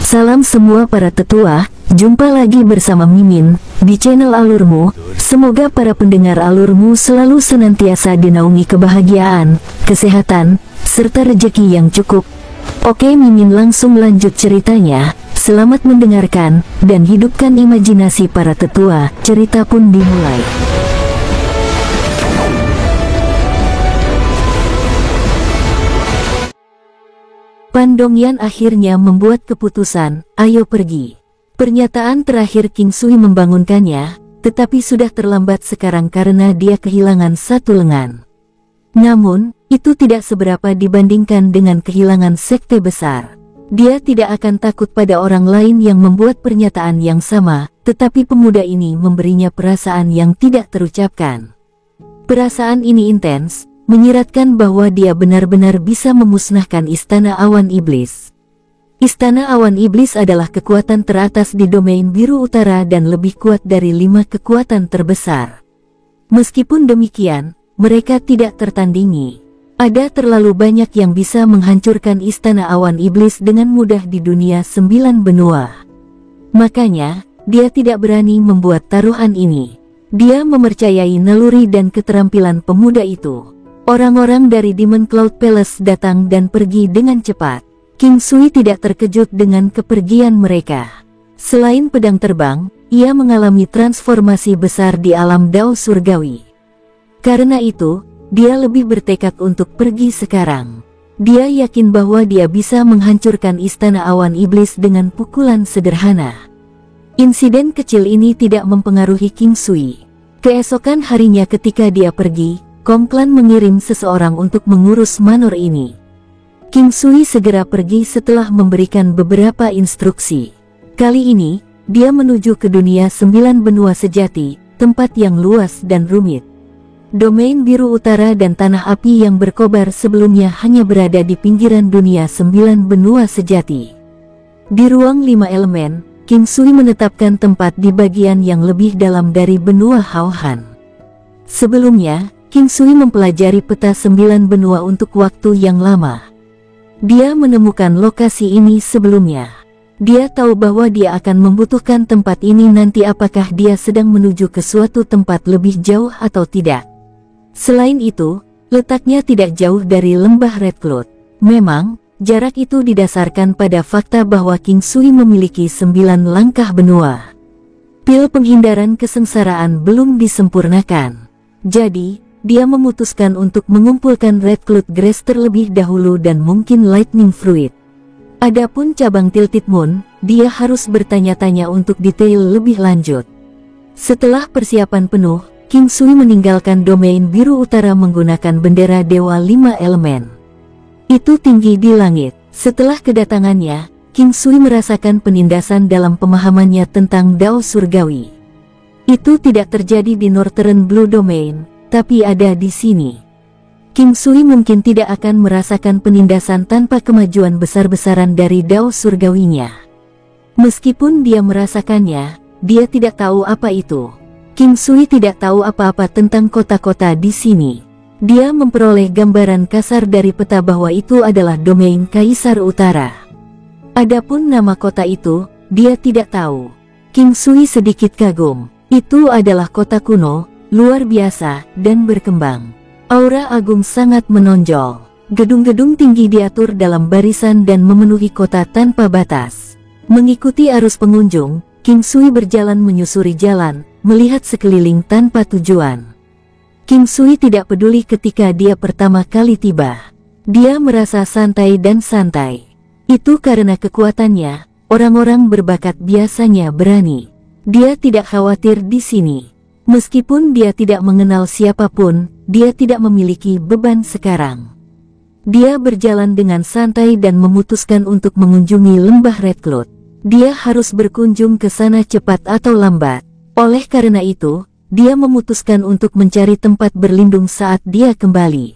Salam semua para tetua, jumpa lagi bersama Mimin di channel Alurmu. Semoga para pendengar Alurmu selalu senantiasa dinaungi kebahagiaan, kesehatan, serta rezeki yang cukup. Oke, Mimin langsung lanjut ceritanya. Selamat mendengarkan dan hidupkan imajinasi para tetua. Cerita pun dimulai. Pandongyan akhirnya membuat keputusan, ayo pergi. Pernyataan terakhir King Sui membangunkannya, tetapi sudah terlambat sekarang karena dia kehilangan satu lengan. Namun, itu tidak seberapa dibandingkan dengan kehilangan sekte besar. Dia tidak akan takut pada orang lain yang membuat pernyataan yang sama, tetapi pemuda ini memberinya perasaan yang tidak terucapkan. Perasaan ini intens, menyiratkan bahwa dia benar-benar bisa memusnahkan Istana Awan Iblis. Istana Awan Iblis adalah kekuatan teratas di domain Biru Utara dan lebih kuat dari 5 kekuatan terbesar. Meskipun demikian, mereka tidak tertandingi. Ada terlalu banyak yang bisa menghancurkan Istana Awan Iblis dengan mudah di dunia 9 benua. Makanya, dia tidak berani membuat taruhan ini. Dia mempercayai naluri dan keterampilan pemuda itu. Orang-orang dari Demon Cloud Palace datang dan pergi dengan cepat. King Sui tidak terkejut dengan kepergian mereka. Selain pedang terbang, ia mengalami transformasi besar di alam Dao Surgawi. Karena itu, dia lebih bertekad untuk pergi sekarang. Dia yakin bahwa dia bisa menghancurkan Istana Awan Iblis dengan pukulan sederhana. Insiden kecil ini tidak mempengaruhi King Sui. Keesokan harinya ketika dia pergi, Kong Clan mengirim seseorang untuk mengurus manor ini. King Sui segera pergi setelah memberikan beberapa instruksi. Kali ini, dia menuju ke dunia 9 benua sejati, tempat yang luas dan rumit. Domain Biru Utara dan Tanah Api yang berkobar sebelumnya hanya berada di pinggiran dunia 9 benua sejati. Di ruang 5 elemen, King Sui menetapkan tempat di bagian yang lebih dalam dari benua Haohan. Sebelumnya, King Sui mempelajari peta 9 benua untuk waktu yang lama. Dia menemukan lokasi ini sebelumnya. Dia tahu bahwa dia akan membutuhkan tempat ini nanti apakah dia sedang menuju ke suatu tempat lebih jauh atau tidak. Selain itu, letaknya tidak jauh dari lembah Red Cloud. Memang, jarak itu didasarkan pada fakta bahwa King Sui memiliki 9 langkah benua. Pil penghindaran kesengsaraan belum disempurnakan. Jadi, dia memutuskan untuk mengumpulkan Red Cloud Grass terlebih dahulu dan mungkin Lightning Fruit. Adapun cabang Tilted Moon, dia harus bertanya-tanya untuk detail lebih lanjut. Setelah persiapan penuh, King Sui meninggalkan domain Biru Utara menggunakan bendera Dewa 5 Elemen. Itu tinggi di langit. Setelah kedatangannya, King Sui merasakan penindasan dalam pemahamannya tentang Dao Surgawi. Itu tidak terjadi di Northern Blue Domain, tapi ada di sini. King Sui mungkin tidak akan merasakan penindasan tanpa kemajuan besar-besaran dari Dao Surgawinya. Meskipun dia merasakannya, dia tidak tahu apa itu. King Sui tidak tahu apa-apa tentang kota-kota di sini. Dia memperoleh gambaran kasar dari peta bahwa itu adalah domain Kaisar Utara. Adapun nama kota itu, dia tidak tahu. King Sui sedikit kagum. Itu adalah kota kuno, luar biasa, dan berkembang. Aura agung sangat menonjol. Gedung-gedung tinggi diatur dalam barisan dan memenuhi kota tanpa batas. Mengikuti arus pengunjung, King Sui berjalan menyusuri jalan, melihat sekeliling tanpa tujuan. King Sui tidak peduli ketika dia pertama kali tiba. Dia merasa santai dan santai. Itu karena kekuatannya, orang-orang berbakat biasanya berani. Dia tidak khawatir di sini. Meskipun dia tidak mengenal siapapun, dia tidak memiliki beban sekarang. Dia berjalan dengan santai dan memutuskan untuk mengunjungi lembah Red Cloud. Dia harus berkunjung ke sana cepat atau lambat. Oleh karena itu, dia memutuskan untuk mencari tempat berlindung saat dia kembali.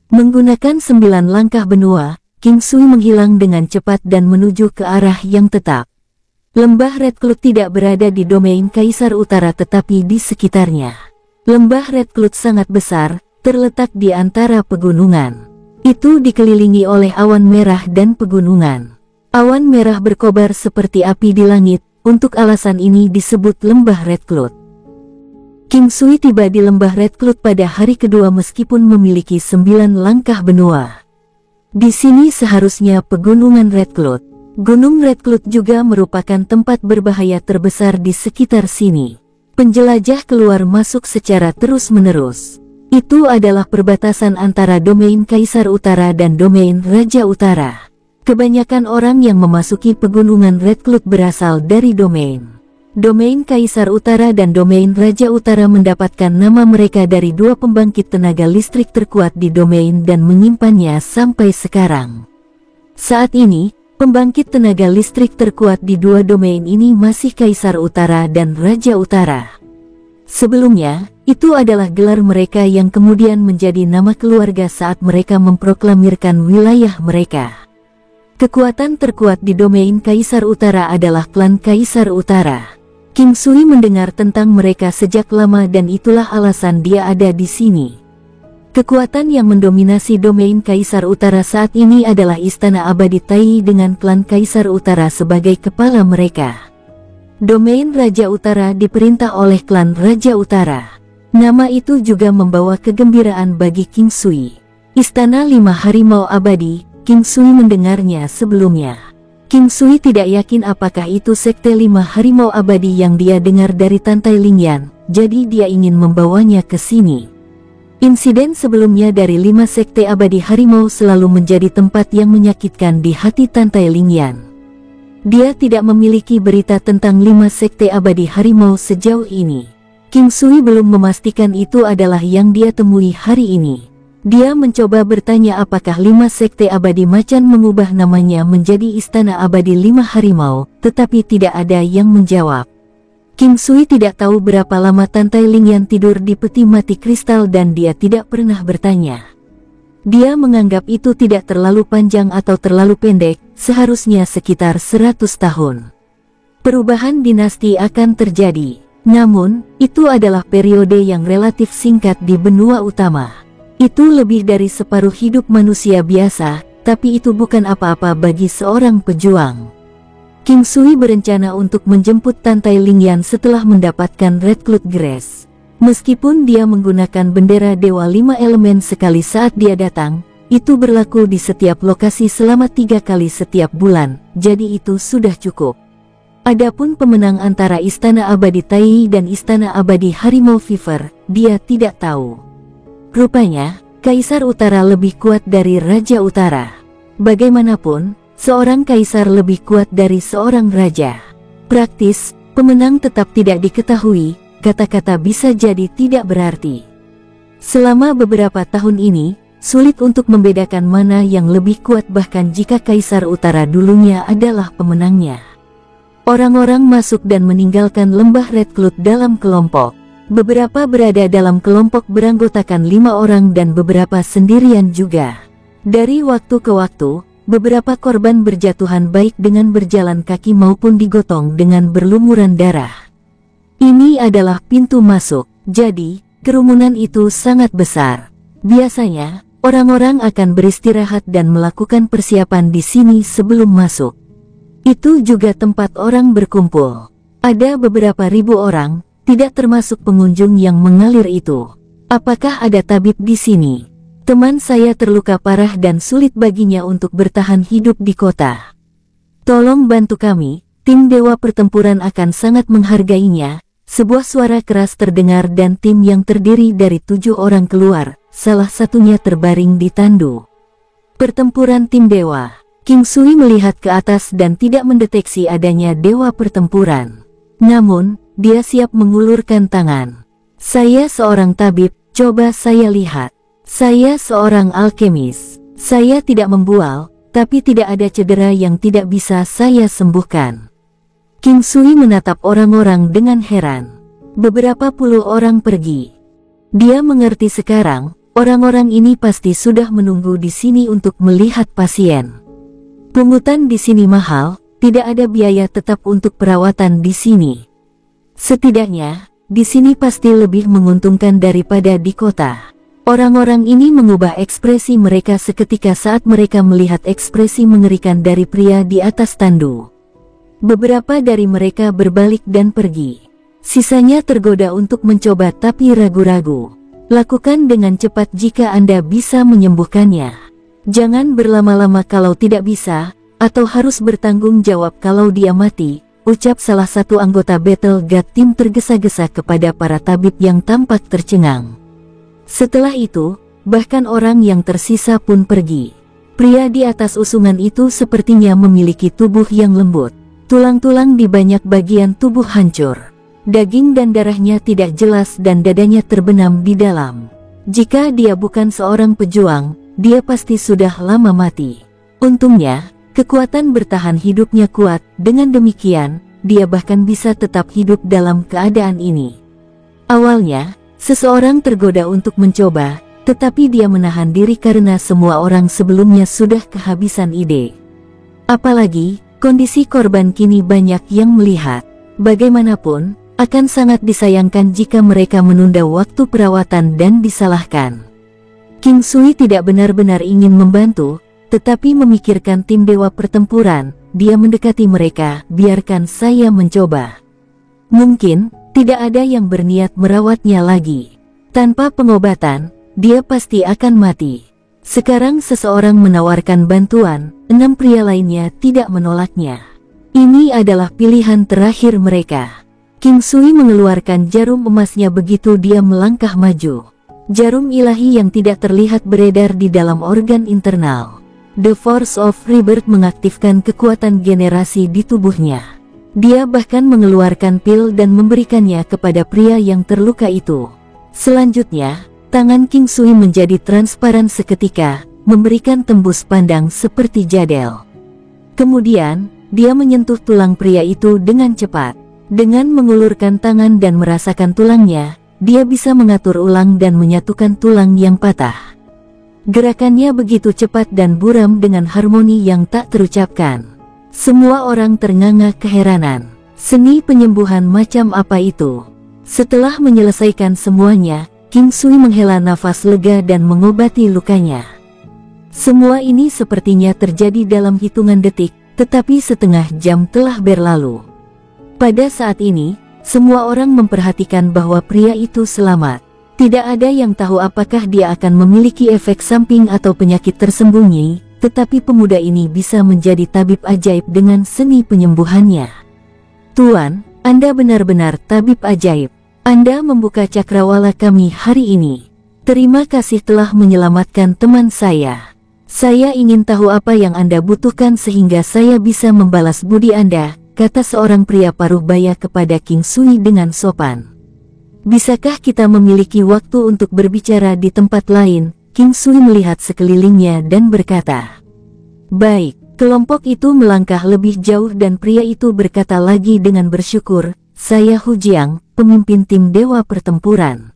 Menggunakan 9 langkah benua, King Sui menghilang dengan cepat dan menuju ke arah yang tetap. Lembah Red Cloud tidak berada di domain Kaisar Utara tetapi di sekitarnya. Lembah Red Cloud sangat besar, terletak di antara pegunungan. Itu dikelilingi oleh awan merah dan pegunungan. Awan merah berkobar seperti api di langit, untuk alasan ini disebut lembah Red Cloud. King Sui tiba di lembah Red Cloud pada hari kedua meskipun memiliki 9 langkah benua. Di sini seharusnya pegunungan Red Cloud. Gunung Red Cloud juga merupakan tempat berbahaya terbesar di sekitar sini. Penjelajah keluar masuk secara terus-menerus. Itu adalah perbatasan antara domain Kaisar Utara dan domain Raja Utara. Kebanyakan orang yang memasuki pegunungan Red Cloud berasal dari domain Kaisar Utara dan domain Raja Utara mendapatkan nama mereka dari dua pembangkit tenaga listrik terkuat di domain dan menyimpannya sampai sekarang. Saat ini, pembangkit tenaga listrik terkuat di dua domain ini masih Kaisar Utara dan Raja Utara. Sebelumnya, itu adalah gelar mereka yang kemudian menjadi nama keluarga saat mereka memproklamirkan wilayah mereka. Kekuatan terkuat di domain Kaisar Utara adalah klan Kaisar Utara. King Sui mendengar tentang mereka sejak lama dan itulah alasan dia ada di sini. Kekuatan yang mendominasi domain Kaisar Utara saat ini adalah Istana Abadi Tai dengan klan Kaisar Utara sebagai kepala mereka. Domain Raja Utara diperintah oleh klan Raja Utara. Nama itu juga membawa kegembiraan bagi King Sui. Istana 5 Harimau Abadi. King Sui mendengarnya sebelumnya. King Sui tidak yakin apakah itu sekte 5 Harimau Abadi yang dia dengar dari Tantai Lingyan, jadi dia ingin membawanya ke sini. Insiden sebelumnya dari 5 sekte abadi harimau selalu menjadi tempat yang menyakitkan di hati Tantai Lingyan. Dia tidak memiliki berita tentang 5 sekte abadi harimau sejauh ini. King Sui belum memastikan itu adalah yang dia temui hari ini. Dia mencoba bertanya apakah 5 sekte abadi macan mengubah namanya menjadi Istana Abadi 5 Harimau, tetapi tidak ada yang menjawab. King Sui tidak tahu berapa lama Tantai Lingyan tidur di peti mati kristal dan dia tidak pernah bertanya. Dia menganggap itu tidak terlalu panjang atau terlalu pendek, seharusnya sekitar 100 tahun. Perubahan dinasti akan terjadi, namun, itu adalah periode yang relatif singkat di benua utama. Itu lebih dari separuh hidup manusia biasa, tapi itu bukan apa-apa bagi seorang pejuang. King Sui berencana untuk menjemput Tantai Lingyan setelah mendapatkan Red Cloud Grace. Meskipun dia menggunakan bendera Dewa 5 Elemen sekali saat dia datang, itu berlaku di setiap lokasi selama 3 kali setiap bulan, jadi itu sudah cukup. Adapun pemenang antara Istana Abadi Tai dan Istana Abadi Harimau Fever, dia tidak tahu. Rupanya, Kaisar Utara lebih kuat dari Raja Utara. Bagaimanapun, seorang kaisar lebih kuat dari seorang raja. Praktis, pemenang tetap tidak diketahui, kata-kata bisa jadi tidak berarti. Selama beberapa tahun ini, sulit untuk membedakan mana yang lebih kuat bahkan jika Kaisar Utara dulunya adalah pemenangnya. Orang-orang masuk dan meninggalkan lembah Red Cloud dalam kelompok. Beberapa berada dalam kelompok beranggotakan 5 orang dan beberapa sendirian juga. Dari waktu ke waktu, beberapa korban berjatuhan baik dengan berjalan kaki maupun digotong dengan berlumuran darah. Ini adalah pintu masuk, jadi, kerumunan itu sangat besar. Biasanya, orang-orang akan beristirahat dan melakukan persiapan di sini sebelum masuk. Itu juga tempat orang berkumpul. Ada beberapa ribu orang, tidak termasuk pengunjung yang mengalir itu. Apakah ada tabib di sini? Teman saya terluka parah dan sulit baginya untuk bertahan hidup di kota. Tolong bantu kami, tim Dewa Pertempuran akan sangat menghargainya. Sebuah suara keras terdengar dan tim yang terdiri dari 7 orang keluar, salah satunya terbaring di tandu. Pertempuran tim Dewa. King Sui melihat ke atas dan tidak mendeteksi adanya Dewa Pertempuran. Namun, dia siap mengulurkan tangan. Saya seorang tabib, coba saya lihat. Saya seorang alkemis. Saya tidak membual, tapi tidak ada cedera yang tidak bisa saya sembuhkan. King Sui menatap orang-orang dengan heran. Beberapa puluh orang pergi. Dia mengerti sekarang, orang-orang ini pasti sudah menunggu di sini untuk melihat pasien. Pungutan di sini mahal, tidak ada biaya tetap untuk perawatan di sini. Setidaknya, di sini pasti lebih menguntungkan daripada di kota. Orang-orang ini mengubah ekspresi mereka seketika saat mereka melihat ekspresi mengerikan dari pria di atas tandu. Beberapa dari mereka berbalik dan pergi. Sisanya tergoda untuk mencoba tapi ragu-ragu. Lakukan dengan cepat jika Anda bisa menyembuhkannya. Jangan berlama-lama kalau tidak bisa, atau harus bertanggung jawab kalau dia mati, ucap salah satu anggota Battle God Team tergesa-gesa kepada para tabib yang tampak tercengang. Setelah itu, bahkan orang yang tersisa pun pergi. Pria di atas usungan itu sepertinya memiliki tubuh yang lembut. Tulang-tulang di banyak bagian tubuh hancur. Daging dan darahnya tidak jelas dan dadanya terbenam di dalam. Jika dia bukan seorang pejuang, dia pasti sudah lama mati. Untungnya, kekuatan bertahan hidupnya kuat. Dengan demikian, dia bahkan bisa tetap hidup dalam keadaan ini. Awalnya, seseorang tergoda untuk mencoba, tetapi dia menahan diri karena semua orang sebelumnya sudah kehabisan ide. Apalagi, kondisi korban kini banyak yang melihat. Bagaimanapun, akan sangat disayangkan jika mereka menunda waktu perawatan dan disalahkan. King Sui tidak benar-benar ingin membantu, tetapi memikirkan tim dewa pertempuran. Dia mendekati mereka, biarkan saya mencoba. Mungkin tidak ada yang berniat merawatnya lagi. Tanpa pengobatan, dia pasti akan mati. Sekarang seseorang menawarkan bantuan, 6 pria lainnya tidak menolaknya. Ini adalah pilihan terakhir mereka. King Sui mengeluarkan jarum emasnya begitu dia melangkah maju. Jarum ilahi yang tidak terlihat beredar di dalam organ internal. The Force of Rebirth mengaktifkan kekuatan generasi di tubuhnya. Dia bahkan mengeluarkan pil dan memberikannya kepada pria yang terluka itu. Selanjutnya, tangan King Sui menjadi transparan seketika, memberikan tembus pandang seperti jadel. Kemudian, dia menyentuh tulang pria itu dengan cepat. Dengan mengulurkan tangan dan merasakan tulangnya, dia bisa mengatur ulang dan menyatukan tulang yang patah. Gerakannya begitu cepat dan buram dengan harmoni yang tak terucapkan. Semua orang ternganga keheranan. Seni penyembuhan macam apa itu? Setelah menyelesaikan semuanya, King Sui menghela nafas lega dan mengobati lukanya. Semua ini sepertinya terjadi dalam hitungan detik, tetapi setengah jam telah berlalu. Pada saat ini, semua orang memperhatikan bahwa pria itu selamat. Tidak ada yang tahu apakah dia akan memiliki efek samping atau penyakit tersembunyi, tetapi pemuda ini bisa menjadi tabib ajaib dengan seni penyembuhannya. Tuan, Anda benar-benar tabib ajaib. Anda membuka cakrawala kami hari ini. Terima kasih telah menyelamatkan teman saya. Saya ingin tahu apa yang Anda butuhkan sehingga saya bisa membalas budi Anda, kata seorang pria paruh baya kepada King Sui dengan sopan. Bisakah kita memiliki waktu untuk berbicara di tempat lain? King Sui melihat sekelilingnya dan berkata, "Baik." Kelompok itu melangkah lebih jauh dan pria itu berkata lagi dengan bersyukur, "Saya Hu Jiang, pemimpin tim dewa pertempuran.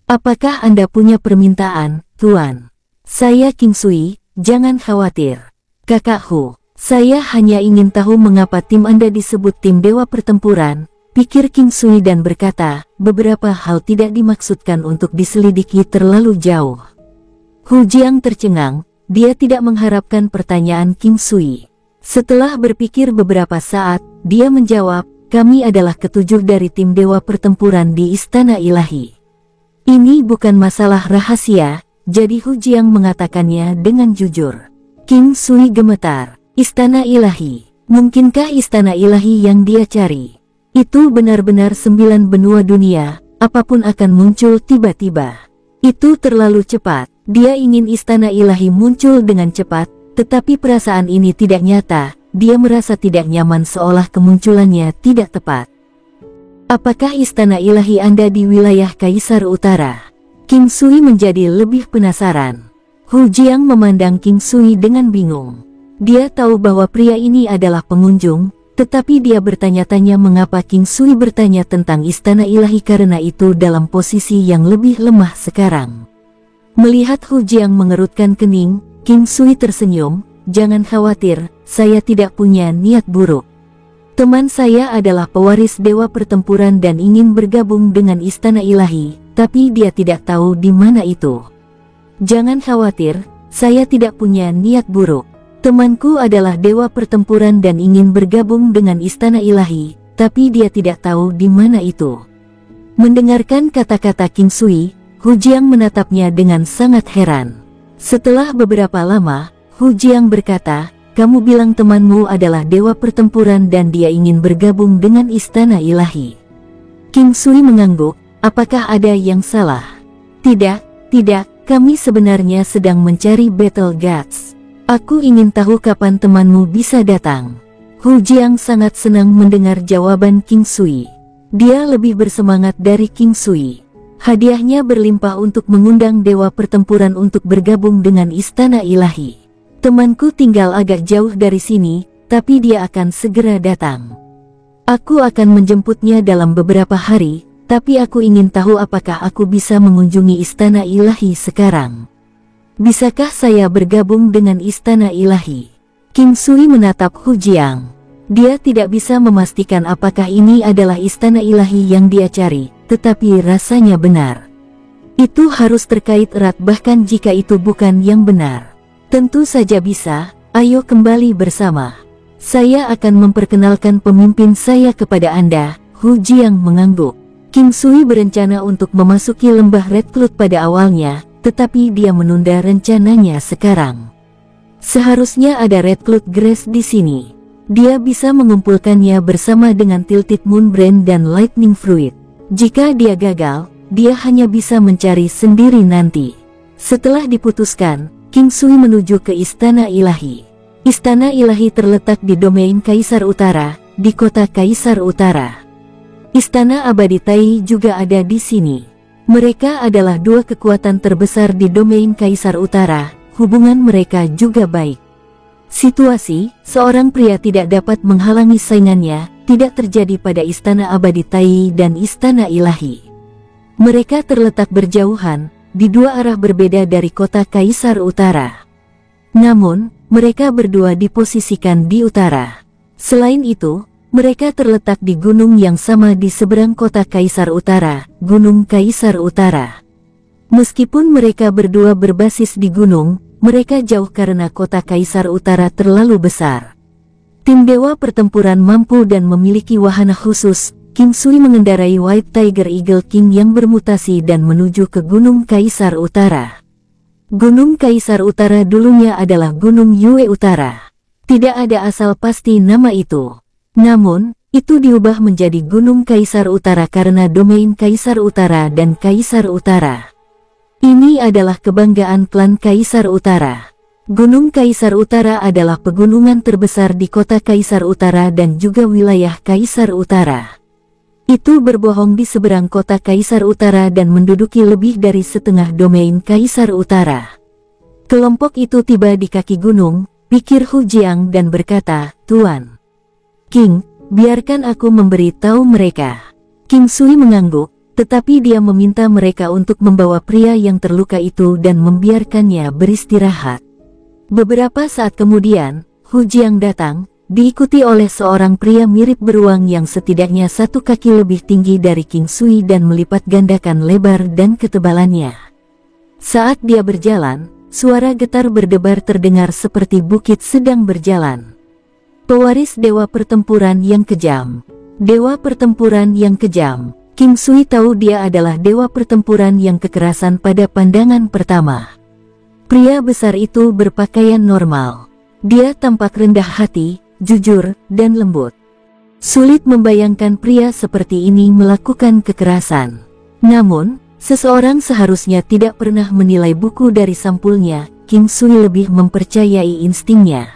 Apakah Anda punya permintaan, Tuan?" "Saya King Sui, jangan khawatir. Kakak Hu, saya hanya ingin tahu mengapa tim Anda disebut tim dewa pertempuran," pikir King Sui dan berkata, "Beberapa hal tidak dimaksudkan untuk diselidiki terlalu jauh." Hu Jiang tercengang, dia tidak mengharapkan pertanyaan King Sui. Setelah berpikir beberapa saat, dia menjawab, "Kami adalah ketujuh dari tim dewa pertempuran di Istana Ilahi. Ini bukan masalah rahasia," jadi Hu Jiang mengatakannya dengan jujur. King Sui gemetar. Istana Ilahi. Mungkinkah Istana Ilahi yang dia cari? Itu benar-benar 9 benua dunia, apapun akan muncul tiba-tiba. Itu terlalu cepat. Dia ingin Istana Ilahi muncul dengan cepat, tetapi perasaan ini tidak nyata. Dia merasa tidak nyaman seolah kemunculannya tidak tepat. "Apakah Istana Ilahi Anda di wilayah Kaisar Utara?" King Sui menjadi lebih penasaran. Hu Jiang memandang King Sui dengan bingung. Dia tahu bahwa pria ini adalah pengunjung, tetapi dia bertanya-tanya mengapa King Sui bertanya tentang Istana Ilahi karena itu dalam posisi yang lebih lemah sekarang. Melihat Hu Jiang mengerutkan kening, King Sui tersenyum, "Jangan khawatir, saya tidak punya niat buruk. Teman saya adalah pewaris dewa pertempuran dan ingin bergabung dengan Istana Ilahi, tapi dia tidak tahu di mana itu. Jangan khawatir, saya tidak punya niat buruk. Temanku adalah dewa pertempuran dan ingin bergabung dengan istana ilahi, tapi dia tidak tahu di mana itu. Mendengarkan kata-kata King Sui, Hu Jiang menatapnya dengan sangat heran. Setelah beberapa lama, Hu Jiang berkata, "Kamu bilang temanmu adalah dewa pertempuran dan dia ingin bergabung dengan istana ilahi." King Sui mengangguk, "Apakah ada yang salah?" Tidak, kami sebenarnya sedang mencari Battle Gods. Aku ingin tahu kapan temanmu bisa datang." Hu Jiang sangat senang mendengar jawaban King Sui. Dia lebih bersemangat dari King Sui. Hadiahnya berlimpah untuk mengundang dewa pertempuran untuk bergabung dengan istana ilahi. "Temanku tinggal agak jauh dari sini, tapi dia akan segera datang. Aku akan menjemputnya dalam beberapa hari, tapi aku ingin tahu apakah aku bisa mengunjungi istana ilahi sekarang. Bisakah saya bergabung dengan istana ilahi?" King Sui menatap Hu Jiang. Dia tidak bisa memastikan apakah ini adalah istana ilahi yang dia cari, tetapi rasanya benar. Itu harus terkait erat bahkan jika itu bukan yang benar. "Tentu saja bisa, ayo kembali bersama. Saya akan memperkenalkan pemimpin saya kepada Anda." Hu Jiang mengangguk. King Sui berencana untuk memasuki lembah Red Cloud pada awalnya, tetapi dia menunda rencananya sekarang. Seharusnya ada Red Cloud Grass di sini. Dia bisa mengumpulkannya bersama dengan Tilted Moon Brand dan Lightning Fruit. Jika dia gagal, dia hanya bisa mencari sendiri nanti. Setelah diputuskan, King Sui menuju ke Istana Ilahi. Istana Ilahi terletak di domain Kaisar Utara, di kota Kaisar Utara. Istana Abadi Tai juga ada di sini. Mereka adalah dua kekuatan terbesar di domain Kaisar Utara, hubungan mereka juga baik. Situasi, seorang pria tidak dapat menghalangi saingannya, tidak terjadi pada Istana Abadi Tai dan Istana Ilahi. Mereka terletak berjauhan, di dua arah berbeda dari kota Kaisar Utara. Namun, mereka berdua diposisikan di utara. Selain itu, mereka terletak di gunung yang sama di seberang kota Kaisar Utara, Gunung Kaisar Utara. Meskipun mereka berdua berbasis di gunung, mereka jauh karena kota Kaisar Utara terlalu besar. Tim Dewa Pertempuran mampu dan memiliki wahana khusus. King Sui mengendarai White Tiger Eagle King yang bermutasi dan menuju ke Gunung Kaisar Utara. Gunung Kaisar Utara dulunya adalah Gunung Yue Utara. Tidak ada asal pasti nama itu. Namun, itu diubah menjadi Gunung Kaisar Utara karena domain Kaisar Utara dan Kaisar Utara. Ini adalah kebanggaan klan Kaisar Utara. Gunung Kaisar Utara adalah pegunungan terbesar di kota Kaisar Utara dan juga wilayah Kaisar Utara. Itu berbohong di seberang kota Kaisar Utara dan menduduki lebih dari setengah domain Kaisar Utara. Kelompok itu tiba di kaki gunung, pikir Hu Jiang dan berkata, "Tuan King, biarkan aku memberi tahu mereka." King Sui mengangguk, tetapi dia meminta mereka untuk membawa pria yang terluka itu dan membiarkannya beristirahat. Beberapa saat kemudian, Hu Jiang datang, diikuti oleh seorang pria mirip beruang yang setidaknya 1 kaki lebih tinggi dari King Sui dan melipat gandakan lebar dan ketebalannya. Saat dia berjalan, suara getar berdebar terdengar seperti bukit sedang berjalan. Pewaris Dewa Pertempuran yang kejam. Dewa Pertempuran yang kejam. King Sui tahu dia adalah dewa pertempuran yang kekerasan pada pandangan pertama. Pria besar itu berpakaian normal. Dia tampak rendah hati, jujur, dan lembut. Sulit membayangkan pria seperti ini melakukan kekerasan. Namun, seseorang seharusnya tidak pernah menilai buku dari sampulnya. King Sui lebih mempercayai instingnya.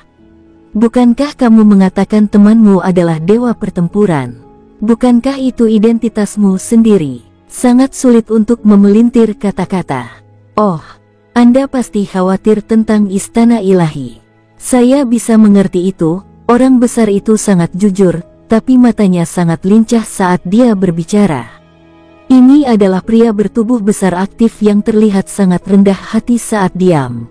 "Bukankah kamu mengatakan temanmu adalah dewa pertempuran? Bukankah itu identitasmu sendiri?" Sangat sulit untuk memelintir kata-kata. "Oh, Anda pasti khawatir tentang Istana Ilahi." "Saya bisa mengerti itu." Orang besar itu sangat jujur, tapi matanya sangat lincah saat dia berbicara. Ini adalah pria bertubuh besar aktif yang terlihat sangat rendah hati saat diam.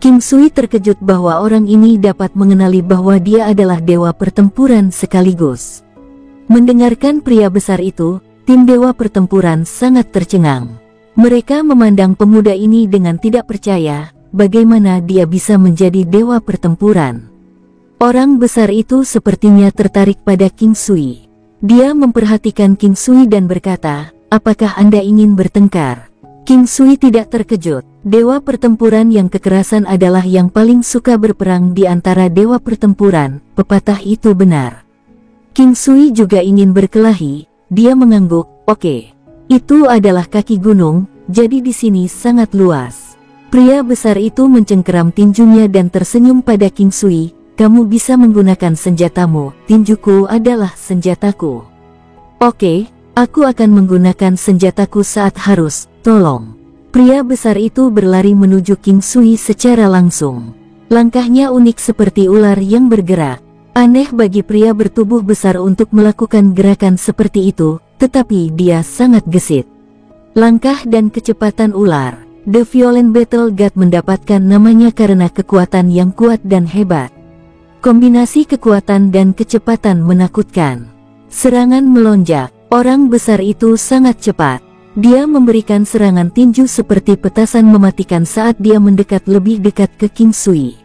King Sui terkejut bahwa orang ini dapat mengenali bahwa dia adalah dewa pertempuran sekaligus. Mendengarkan pria besar itu, tim Dewa Pertempuran sangat tercengang. Mereka memandang pemuda ini dengan tidak percaya, bagaimana dia bisa menjadi dewa pertempuran. Orang besar itu sepertinya tertarik pada King Sui. Dia memperhatikan King Sui dan berkata, "Apakah Anda ingin bertengkar?" King Sui tidak terkejut. Dewa pertempuran yang kekerasan adalah yang paling suka berperang di antara dewa pertempuran. Pepatah itu benar. King Sui juga ingin berkelahi. Dia mengangguk, "Oke. Itu adalah kaki gunung, jadi di sini sangat luas." Pria besar itu mencengkeram tinjunya dan tersenyum pada King Sui. "Kamu bisa menggunakan senjatamu, tinjuku adalah senjataku." "Oke, aku akan menggunakan senjataku saat harus, tolong." Pria besar itu berlari menuju King Sui secara langsung. Langkahnya unik seperti ular yang bergerak. Aneh bagi pria bertubuh besar untuk melakukan gerakan seperti itu, tetapi dia sangat gesit. Langkah dan kecepatan ular. The Violent Battle God mendapatkan namanya karena kekuatan yang kuat dan hebat. Kombinasi kekuatan dan kecepatan menakutkan. Serangan melonjak. Orang besar itu sangat cepat. Dia memberikan serangan tinju seperti petasan mematikan saat dia mendekat lebih dekat ke King Sui.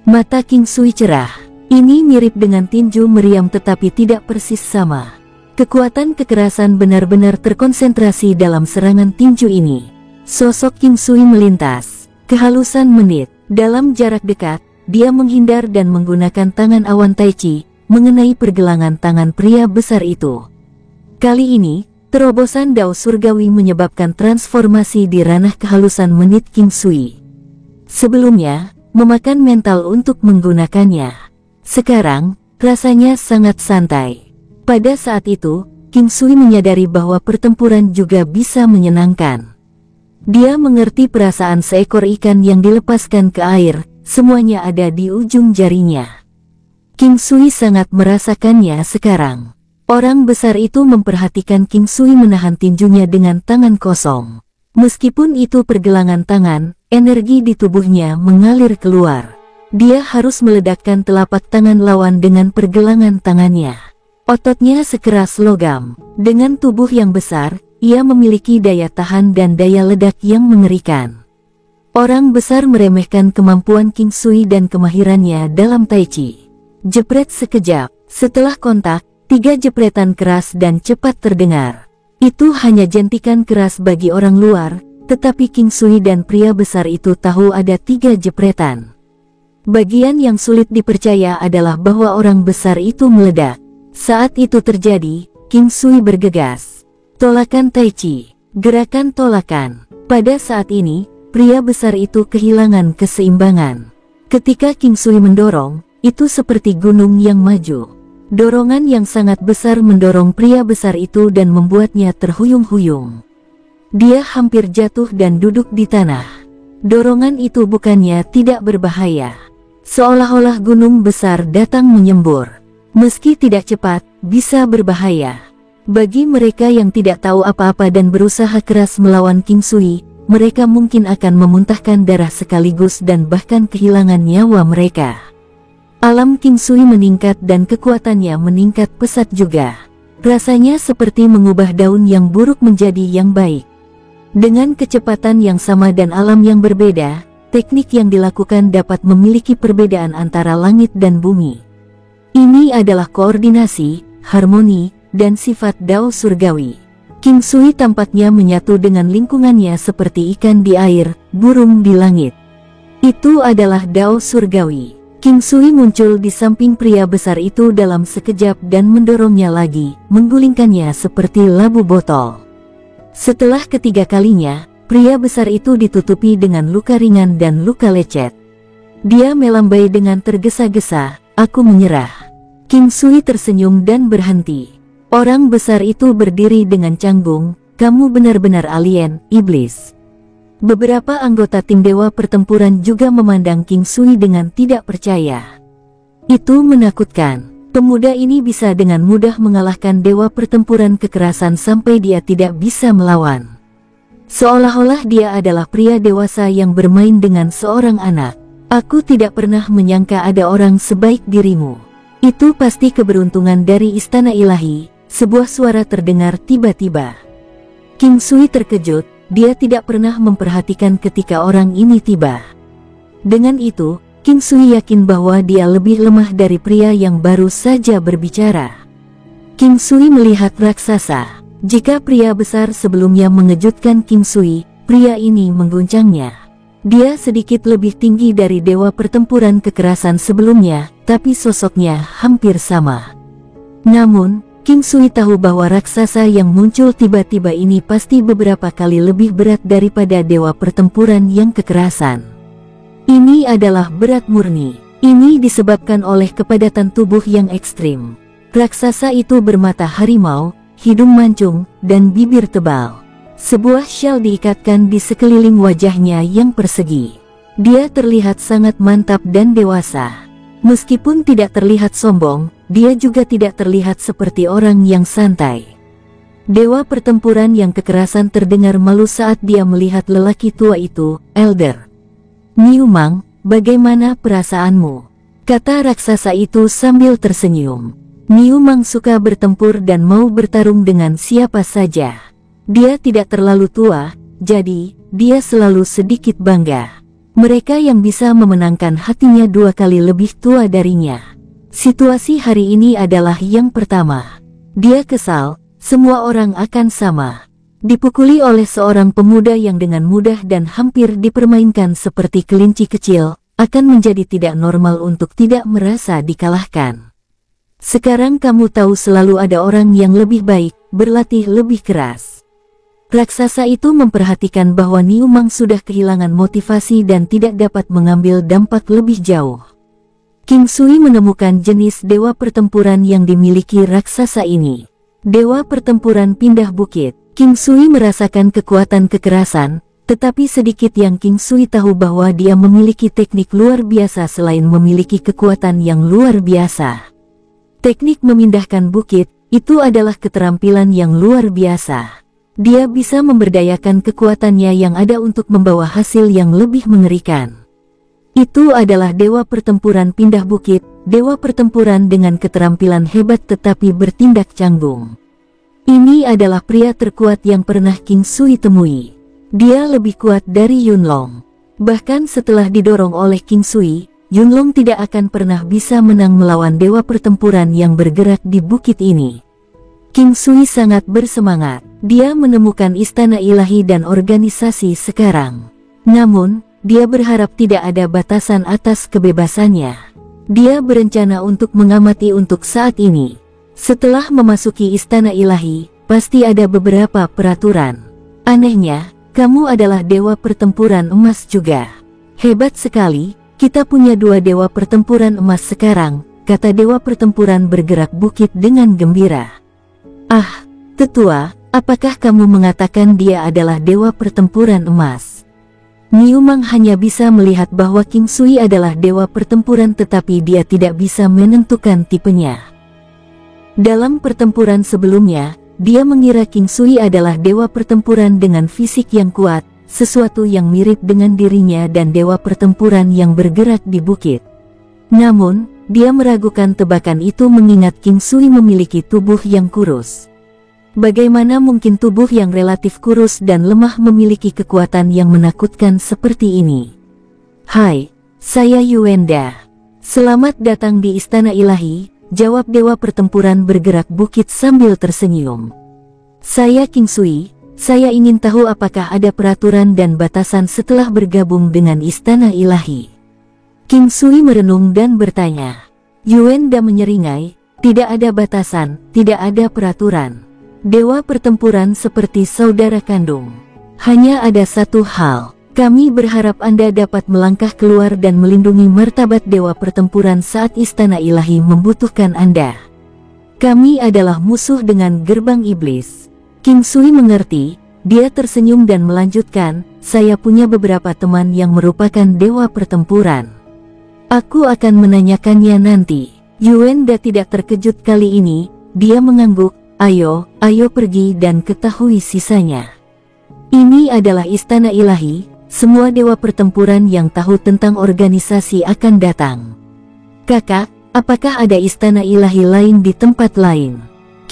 Mata King Sui cerah. Ini mirip dengan tinju meriam tetapi tidak persis sama. Kekuatan kekerasan benar-benar terkonsentrasi dalam serangan tinju ini. Sosok King Sui melintas. Kehalusan menit. Dalam jarak dekat, dia menghindar dan menggunakan tangan awan Tai Chi, mengenai pergelangan tangan pria besar itu. Kali ini, terobosan Dao Surgawi menyebabkan transformasi di ranah kehalusan menit King Sui. Sebelumnya, memakan mental untuk menggunakannya. Sekarang, rasanya sangat santai. Pada saat itu, King Sui menyadari bahwa pertempuran juga bisa menyenangkan. Dia mengerti perasaan seekor ikan yang dilepaskan ke air, semuanya ada di ujung jarinya. King Sui sangat merasakannya sekarang. Orang besar itu memperhatikan King Sui menahan tinjunya dengan tangan kosong. Meskipun itu pergelangan tangan, energi di tubuhnya mengalir keluar. Dia harus meledakkan telapak tangan lawan dengan pergelangan tangannya. Ototnya sekeras logam. Dengan tubuh yang besar, ia memiliki daya tahan dan daya ledak yang mengerikan. Orang besar meremehkan kemampuan King Sui dan kemahirannya dalam Tai Chi. Jepret sekejap. Setelah kontak, 3 jepretan keras dan cepat terdengar. Itu hanya jentikan keras bagi orang luar, tetapi King Sui dan pria besar itu tahu ada 3 jepretan. Bagian yang sulit dipercaya adalah bahwa orang besar itu meledak. Saat itu terjadi, King Sui bergegas. Tolakan Tai Chi. Gerakan tolakan. Pada saat ini, pria besar itu kehilangan keseimbangan. Ketika King Sui mendorong, itu seperti gunung yang maju. Dorongan yang sangat besar mendorong pria besar itu dan membuatnya terhuyung-huyung. Dia hampir jatuh dan duduk di tanah. Dorongan itu bukannya tidak berbahaya. Seolah-olah gunung besar datang menyembur. Meski tidak cepat, bisa berbahaya. Bagi mereka yang tidak tahu apa-apa dan berusaha keras melawan King Sui, mereka mungkin akan memuntahkan darah sekaligus dan bahkan kehilangan nyawa mereka. Alam King Sui meningkat dan kekuatannya meningkat pesat juga. Rasanya seperti mengubah daun yang buruk menjadi yang baik. Dengan kecepatan yang sama dan alam yang berbeda, teknik yang dilakukan dapat memiliki perbedaan antara langit dan bumi. Ini adalah koordinasi, harmoni, dan sifat Dao Surgawi. King Sui tampaknya menyatu dengan lingkungannya seperti ikan di air, burung di langit. Itu adalah Dao Surgawi. King Sui muncul di samping pria besar itu dalam sekejap dan mendorongnya lagi, menggulingkannya seperti labu botol. Setelah ketiga kalinya, pria besar itu ditutupi dengan luka ringan dan luka lecet. Dia melambai dengan tergesa-gesa, "Aku menyerah." King Sui tersenyum dan berhenti. Orang besar itu berdiri dengan canggung, "Kamu benar-benar alien, iblis." Beberapa anggota tim Dewa Pertempuran juga memandang King Sui dengan tidak percaya. Itu menakutkan. Pemuda ini bisa dengan mudah mengalahkan Dewa Pertempuran kekerasan sampai dia tidak bisa melawan. Seolah-olah dia adalah pria dewasa yang bermain dengan seorang anak. "Aku tidak pernah menyangka ada orang sebaik dirimu." "Itu pasti keberuntungan dari Istana Ilahi," sebuah suara terdengar tiba-tiba. King Sui terkejut. dia tidak pernah memperhatikan ketika orang ini tiba. Dengan itu, King Sui yakin bahwa dia lebih lemah dari pria yang baru saja berbicara. King Sui melihat raksasa. Jika pria besar sebelumnya mengejutkan King Sui, pria ini mengguncangnya. Dia sedikit lebih tinggi dari dewa pertempuran kekerasan sebelumnya, tapi sosoknya hampir sama. Namun, King Sui tahu bahwa raksasa yang muncul tiba-tiba ini pasti beberapa kali lebih berat daripada dewa pertempuran yang kekerasan. Ini adalah berat murni. Ini disebabkan oleh kepadatan tubuh yang ekstrim. Raksasa itu bermata harimau, hidung mancung, dan bibir tebal. Sebuah syal diikatkan di sekeliling wajahnya yang persegi. Dia terlihat sangat mantap dan dewasa. Meskipun tidak terlihat sombong, dia juga tidak terlihat seperti orang yang santai. Dewa pertempuran yang kekerasan terdengar malu saat dia melihat lelaki tua itu, Elder. "Niu Mang, bagaimana perasaanmu?" kata raksasa itu sambil tersenyum. Niu Mang suka bertempur dan mau bertarung dengan siapa saja. Dia tidak terlalu tua, jadi dia selalu sedikit bangga. Mereka yang bisa memenangkan hatinya 2 kali lebih tua darinya. Situasi hari ini adalah yang pertama. Dia kesal, semua orang akan sama. Dipukuli oleh seorang pemuda yang dengan mudah dan hampir dipermainkan seperti kelinci kecil, akan menjadi tidak normal untuk tidak merasa dikalahkan. Sekarang kamu tahu selalu ada orang yang lebih baik, berlatih lebih keras. Raksasa itu memperhatikan bahwa Niu Mang sudah kehilangan motivasi dan tidak dapat mengambil dampak lebih jauh. King Sui menemukan jenis dewa pertempuran yang dimiliki raksasa ini. Dewa pertempuran pindah bukit. King Sui merasakan kekuatan kekerasan, tetapi sedikit yang King Sui tahu bahwa dia memiliki teknik luar biasa selain memiliki kekuatan yang luar biasa. Teknik memindahkan bukit, itu adalah keterampilan yang luar biasa. Dia bisa memberdayakan kekuatannya yang ada untuk membawa hasil yang lebih mengerikan. Itu adalah dewa pertempuran pindah bukit, dewa pertempuran dengan keterampilan hebat tetapi bertindak canggung. Ini adalah pria terkuat yang pernah King Sui temui. Dia lebih kuat dari Yunlong. Bahkan setelah didorong oleh King Sui, Yunlong tidak akan pernah bisa menang melawan dewa pertempuran yang bergerak di bukit ini. King Sui sangat bersemangat. Dia menemukan istana ilahi dan organisasi sekarang. Namun, dia berharap tidak ada batasan atas kebebasannya. Dia berencana untuk mengamati untuk saat ini. Setelah memasuki istana ilahi, pasti ada beberapa peraturan. Anehnya, kamu adalah dewa pertempuran emas juga. Hebat sekali, kita punya 2 dewa pertempuran emas sekarang, kata dewa pertempuran bergerak bukit dengan gembira. Ah, tetua, apakah kamu mengatakan dia adalah dewa pertempuran emas? Niu Mang hanya bisa melihat bahwa King Sui adalah dewa pertempuran tetapi dia tidak bisa menentukan tipenya. Dalam pertempuran sebelumnya, dia mengira King Sui adalah dewa pertempuran dengan fisik yang kuat, sesuatu yang mirip dengan dirinya dan dewa pertempuran yang bergerak di bukit. Namun, dia meragukan tebakan itu mengingat King Sui memiliki tubuh yang kurus. Bagaimana mungkin tubuh yang relatif kurus dan lemah memiliki kekuatan yang menakutkan seperti ini? Hai, saya Yuenda. Selamat datang di Istana Ilahi, jawab dewa pertempuran bergerak bukit sambil tersenyum. Saya King Sui, saya ingin tahu apakah ada peraturan dan batasan setelah bergabung dengan Istana Ilahi. King Sui merenung dan bertanya. Yuenda menyeringai, tidak ada batasan, tidak ada peraturan. Dewa pertempuran seperti saudara kandung. Hanya ada satu hal, kami berharap Anda dapat melangkah keluar dan melindungi martabat dewa pertempuran saat Istana Ilahi membutuhkan Anda. Kami adalah musuh dengan gerbang iblis. King Sui mengerti, dia tersenyum dan melanjutkan, saya punya beberapa teman yang merupakan dewa pertempuran. Aku akan menanyakannya nanti. Yuenda tidak terkejut kali ini, dia mengangguk, ayo pergi dan ketahui sisanya. Ini adalah Istana Ilahi, semua dewa pertempuran yang tahu tentang organisasi akan datang. Kakak, apakah ada Istana Ilahi lain di tempat lain?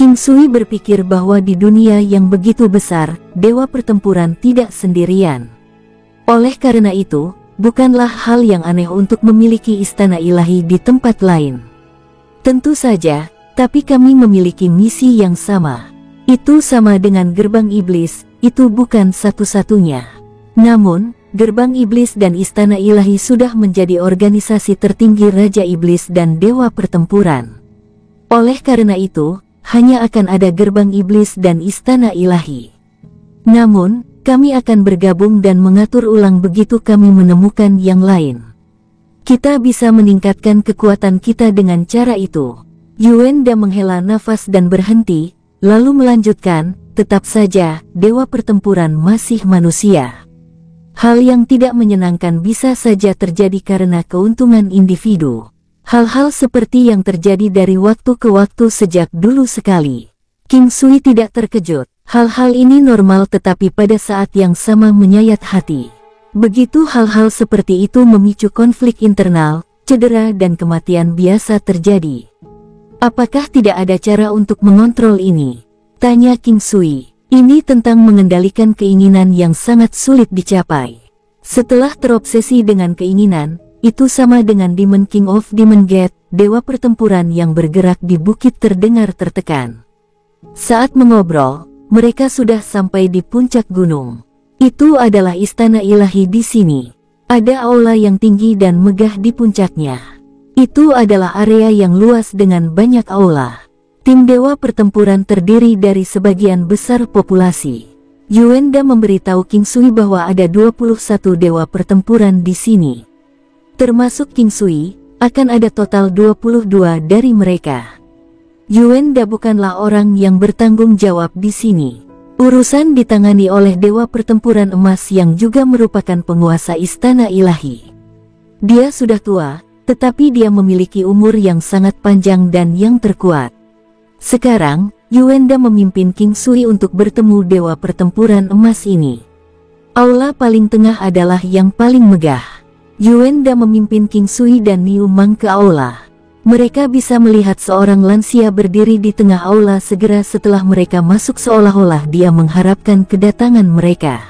King Sui berpikir bahwa di dunia yang begitu besar, dewa pertempuran tidak sendirian. Oleh karena itu, bukanlah hal yang aneh untuk memiliki istana ilahi di tempat lain. Tentu saja, tapi kami memiliki misi yang sama. Itu sama dengan gerbang iblis, itu bukan satu-satunya. Namun, gerbang iblis dan istana ilahi sudah menjadi organisasi tertinggi Raja Iblis dan Dewa Pertempuran. Oleh karena itu, hanya akan ada gerbang iblis dan istana ilahi. Namun, kami akan bergabung dan mengatur ulang begitu kami menemukan yang lain. Kita bisa meningkatkan kekuatan kita dengan cara itu. Yuenda menghela nafas dan berhenti, lalu melanjutkan, tetap saja, Dewa Pertempuran masih manusia. Hal yang tidak menyenangkan bisa saja terjadi karena keuntungan individu. Hal-hal seperti yang terjadi dari waktu ke waktu sejak dulu sekali. King Sui tidak terkejut. Hal-hal ini normal tetapi pada saat yang sama menyayat hati. Begitu hal-hal seperti itu memicu konflik internal, cedera dan kematian biasa terjadi. Apakah tidak ada cara untuk mengontrol ini? Tanya King Sui. Ini tentang mengendalikan keinginan yang sangat sulit dicapai. Setelah terobsesi dengan keinginan, itu sama dengan Demon King of Demon Gate, dewa pertempuran yang bergerak di bukit terdengar tertekan. Saat mengobrol, mereka sudah sampai di puncak gunung. Itu adalah istana ilahi di sini. Ada aula yang tinggi dan megah di puncaknya. Itu adalah area yang luas dengan banyak aula. Tim dewa pertempuran terdiri dari sebagian besar populasi. Yuenda memberitahu King Sui bahwa ada 21 dewa pertempuran di sini. Termasuk King Sui, akan ada total 22 dari mereka. Yuenda bukanlah orang yang bertanggung jawab di sini. Urusan ditangani oleh Dewa Pertempuran Emas yang juga merupakan penguasa istana ilahi. Dia sudah tua, tetapi dia memiliki umur yang sangat panjang dan yang terkuat. Sekarang, Yuenda memimpin King Sui untuk bertemu Dewa Pertempuran Emas ini. Aula paling tengah adalah yang paling megah. Yuenda memimpin King Sui dan Niu Mang ke aula. Mereka bisa melihat seorang lansia berdiri di tengah aula segera setelah mereka masuk seolah-olah dia mengharapkan kedatangan mereka.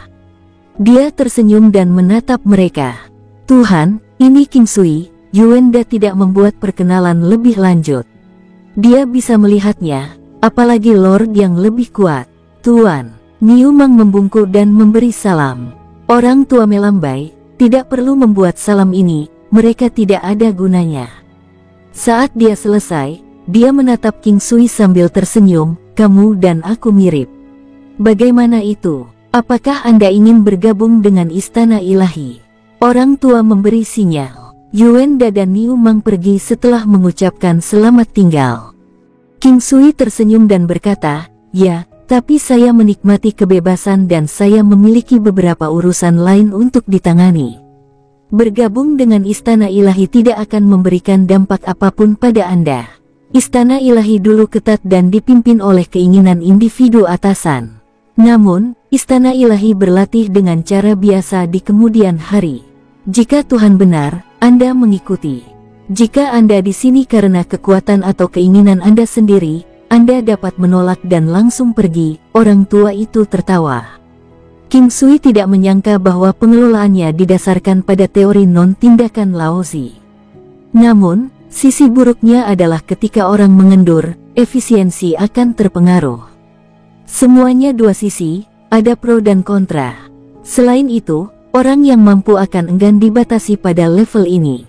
Dia tersenyum dan menatap mereka. Tuhan, ini King Sui. Yuenda tidak membuat perkenalan lebih lanjut. Dia bisa melihatnya, apalagi Lord yang lebih kuat. Tuan, Niu Mang membungkuk dan memberi salam. Orang tua melambai. Tidak perlu membuat salam ini, mereka tidak ada gunanya. Saat dia selesai, dia menatap King Sui sambil tersenyum, kamu dan aku mirip. Bagaimana itu? Apakah Anda ingin bergabung dengan istana ilahi? Orang tua memberi sinyal. Yuenda dan Niu Mang pergi setelah mengucapkan selamat tinggal. King Sui tersenyum dan berkata, ya, tapi saya menikmati kebebasan dan saya memiliki beberapa urusan lain untuk ditangani. Bergabung dengan istana ilahi tidak akan memberikan dampak apapun pada Anda. Istana ilahi dulu ketat dan dipimpin oleh keinginan individu atasan. Namun, istana ilahi berlatih dengan cara biasa di kemudian hari. Jika Tuhan benar, Anda mengikuti. Jika Anda di sini karena kekuatan atau keinginan Anda sendiri, Anda dapat menolak dan langsung pergi. Orang tua itu tertawa. King Sui tidak menyangka bahwa pengelolaannya didasarkan pada teori non-tindakan Laozi. Namun, sisi buruknya adalah ketika orang mengendur, efisiensi akan terpengaruh. Semuanya dua sisi, ada pro dan kontra. Selain itu, orang yang mampu akan enggan dibatasi pada level ini.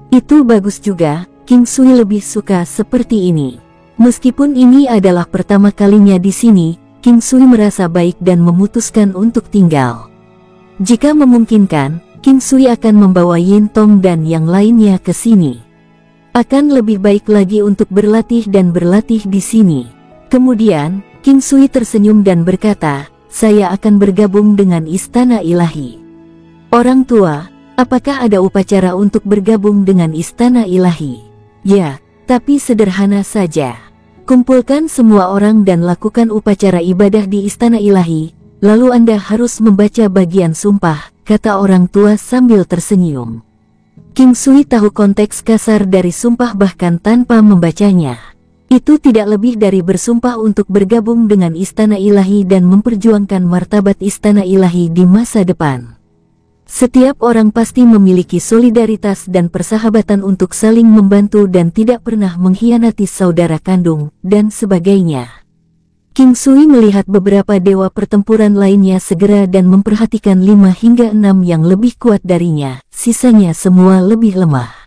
Itu bagus juga, King Sui lebih suka seperti ini. Meskipun ini adalah pertama kalinya di sini, King Sui merasa baik dan memutuskan untuk tinggal. Jika memungkinkan, King Sui akan membawa Yin Tong dan yang lainnya ke sini. Akan lebih baik lagi untuk berlatih dan berlatih di sini. Kemudian, King Sui tersenyum dan berkata, saya akan bergabung dengan istana ilahi. Orang tua, apakah ada upacara untuk bergabung dengan istana ilahi? Ya, tapi sederhana saja. Kumpulkan semua orang dan lakukan upacara ibadah di istana ilahi, lalu Anda harus membaca bagian sumpah, kata orang tua sambil tersenyum. King Sui tahu konteks kasar dari sumpah bahkan tanpa membacanya. Itu tidak lebih dari bersumpah untuk bergabung dengan Istana Ilahi dan memperjuangkan martabat Istana Ilahi di masa depan. Setiap orang pasti memiliki solidaritas dan persahabatan untuk saling membantu dan tidak pernah mengkhianati saudara kandung, dan sebagainya. King Sui melihat beberapa dewa pertempuran lainnya segera dan memperhatikan 5 hingga 6 yang lebih kuat darinya, sisanya semua lebih lemah.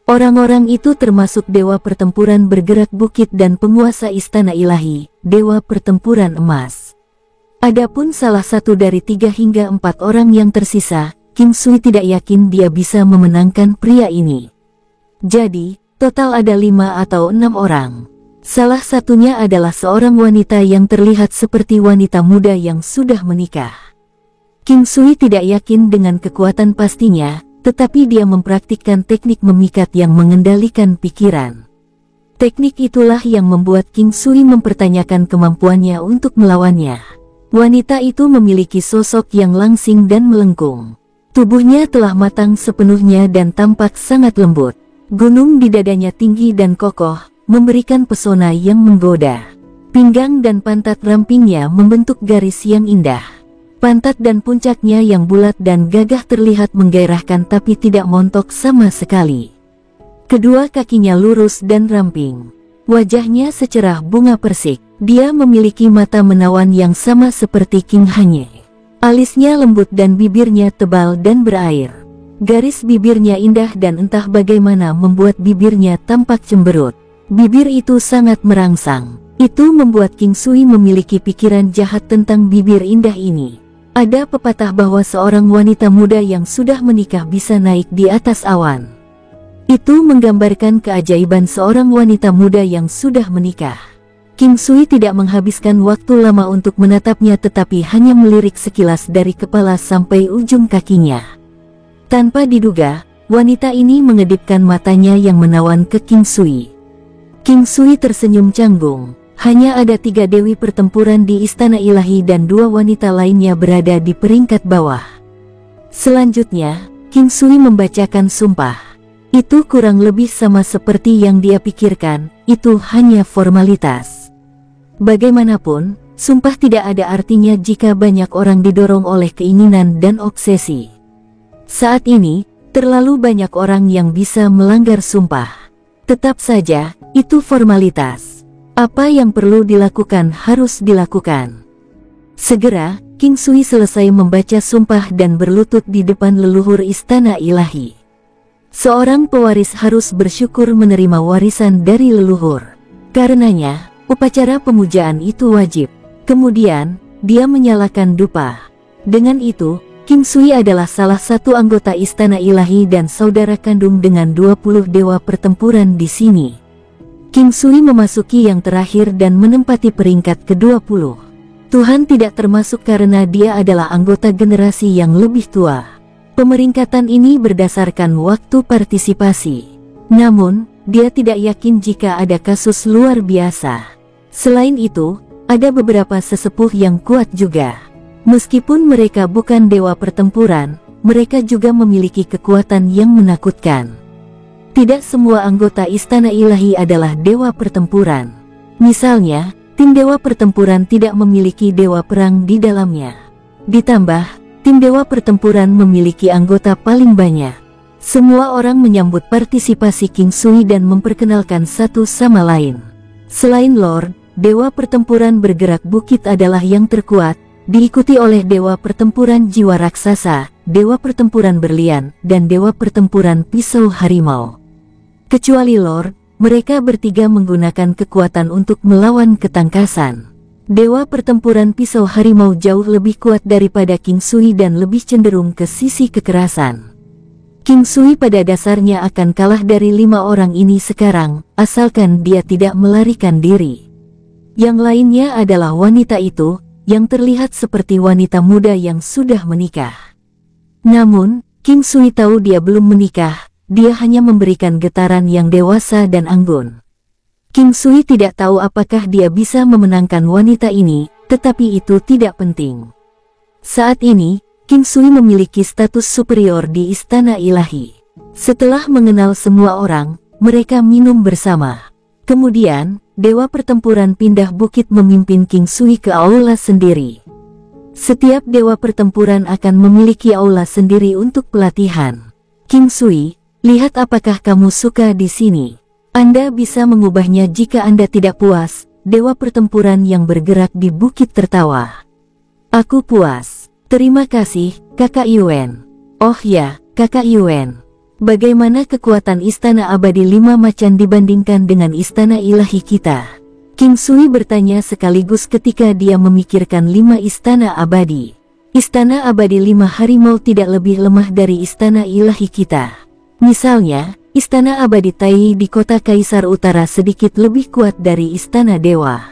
Orang-orang itu termasuk dewa pertempuran bergerak bukit dan penguasa Istana Ilahi, dewa pertempuran emas. Adapun salah satu dari 3 hingga 4 orang yang tersisa, King Sui tidak yakin dia bisa memenangkan pria ini. Jadi, total ada 5 atau 6 orang. Salah satunya adalah seorang wanita yang terlihat seperti wanita muda yang sudah menikah. King Sui tidak yakin dengan kekuatan pastinya, tetapi dia mempraktikkan teknik memikat yang mengendalikan pikiran. Teknik itulah yang membuat King Sui mempertanyakan kemampuannya untuk melawannya. Wanita itu memiliki sosok yang langsing dan melengkung. Tubuhnya telah matang sepenuhnya dan tampak sangat lembut. Gunung di dadanya tinggi dan kokoh, memberikan pesona yang menggoda. Pinggang dan pantat rampingnya membentuk garis yang indah. Pantat dan puncaknya yang bulat dan gagah terlihat menggairahkan tapi tidak montok sama sekali. Kedua kakinya lurus dan ramping. Wajahnya secerah bunga persik. Dia memiliki mata menawan yang sama seperti King Hanye. Alisnya lembut dan bibirnya tebal dan berair. Garis bibirnya indah dan entah bagaimana membuat bibirnya tampak cemberut. Bibir itu sangat merangsang. Itu membuat King Sui memiliki pikiran jahat tentang bibir indah ini. Ada pepatah bahwa seorang wanita muda yang sudah menikah bisa naik di atas awan. Itu menggambarkan keajaiban seorang wanita muda yang sudah menikah. King Sui tidak menghabiskan waktu lama untuk menatapnya tetapi hanya melirik sekilas dari kepala sampai ujung kakinya. Tanpa diduga, wanita ini mengedipkan matanya yang menawan ke King Sui. King Sui tersenyum canggung. Hanya ada 3 dewi pertempuran di Istana Ilahi dan 2 wanita lainnya berada di peringkat bawah. Selanjutnya, King Sui membacakan sumpah. Itu kurang lebih sama seperti yang dia pikirkan, itu hanya formalitas. Bagaimanapun, sumpah tidak ada artinya jika banyak orang didorong oleh keinginan dan obsesi. Saat ini, terlalu banyak orang yang bisa melanggar sumpah. Tetap saja, itu formalitas. Apa yang perlu dilakukan harus dilakukan. Segera, King Sui selesai membaca sumpah dan berlutut di depan leluhur Istana Ilahi. Seorang pewaris harus bersyukur menerima warisan dari leluhur. Karenanya, upacara pemujaan itu wajib. Kemudian, dia menyalakan dupa. Dengan itu, King Sui adalah salah satu anggota Istana Ilahi dan saudara kandung dengan 20 dewa pertempuran di sini. King Sui memasuki yang terakhir dan menempati peringkat ke-20. Tuhan tidak termasuk karena dia adalah anggota generasi yang lebih tua. Pemeringkatan ini berdasarkan waktu partisipasi. Namun, dia tidak yakin jika ada kasus luar biasa. Selain itu, ada beberapa sesepuh yang kuat juga. Meskipun mereka bukan dewa pertempuran, mereka juga memiliki kekuatan yang menakutkan. Tidak semua anggota Istana Ilahi adalah dewa pertempuran. Misalnya, tim dewa pertempuran tidak memiliki dewa perang di dalamnya. Ditambah, tim dewa pertempuran memiliki anggota paling banyak. Semua orang menyambut partisipasi King Sui dan memperkenalkan satu sama lain. Selain Lord, dewa pertempuran bergerak bukit adalah yang terkuat, diikuti oleh dewa pertempuran jiwa raksasa, dewa pertempuran berlian, dan dewa pertempuran pisau harimau. Kecuali Lord, mereka bertiga menggunakan kekuatan untuk melawan ketangkasan. Dewa pertempuran pisau harimau jauh lebih kuat daripada King Sui dan lebih cenderung ke sisi kekerasan. King Sui pada dasarnya akan kalah dari 5 orang ini sekarang, asalkan dia tidak melarikan diri. Yang lainnya adalah wanita itu, yang terlihat seperti wanita muda yang sudah menikah. Namun, King Sui tahu dia belum menikah. Dia hanya memberikan getaran yang dewasa dan anggun. King Sui tidak tahu apakah dia bisa memenangkan wanita ini, tetapi itu tidak penting. Saat ini, King Sui memiliki status superior di Istana Ilahi. Setelah mengenal semua orang, mereka minum bersama. Kemudian, dewa pertempuran pindah bukit memimpin King Sui ke aula sendiri. Setiap dewa pertempuran akan memiliki aula sendiri untuk pelatihan. King Sui, lihat apakah kamu suka di sini. Anda bisa mengubahnya jika Anda tidak puas. Dewa pertempuran yang bergerak di bukit tertawa. Aku puas. Terima kasih, Kakak Yuan. Oh ya, Kakak Yuan. Bagaimana kekuatan Istana Abadi 5 Macan dibandingkan dengan Istana Ilahi kita? King Sui bertanya sekaligus ketika dia memikirkan 5 Istana Abadi. Istana Abadi 5 Harimau tidak lebih lemah dari Istana Ilahi kita. Misalnya, Istana Abadi Tai di kota Kaisar Utara sedikit lebih kuat dari Istana Dewa.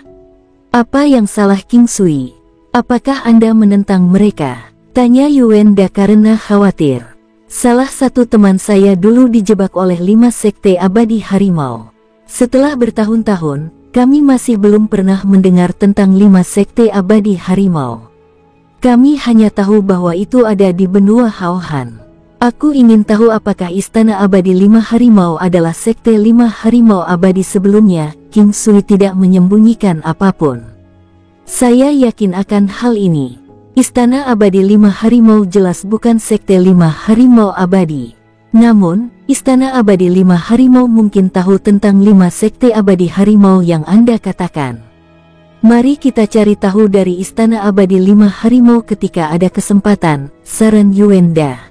Apa yang salah King Sui? Apakah Anda menentang mereka? Tanya Yuenda karena khawatir. Salah satu teman saya dulu dijebak oleh 5 sekte abadi harimau. Setelah bertahun-tahun, kami masih belum pernah mendengar tentang 5 sekte abadi harimau. Kami hanya tahu bahwa itu ada di benua Haohan. Aku ingin tahu apakah Istana Abadi 5 Harimau adalah sekte 5 harimau abadi sebelumnya. King Sui tidak menyembunyikan apapun. Saya yakin akan hal ini. Istana Abadi 5 Harimau jelas bukan sekte 5 harimau abadi. Namun, Istana Abadi 5 Harimau mungkin tahu tentang 5 sekte abadi harimau yang Anda katakan. Mari kita cari tahu dari Istana Abadi 5 Harimau ketika ada kesempatan, saran Yuenda.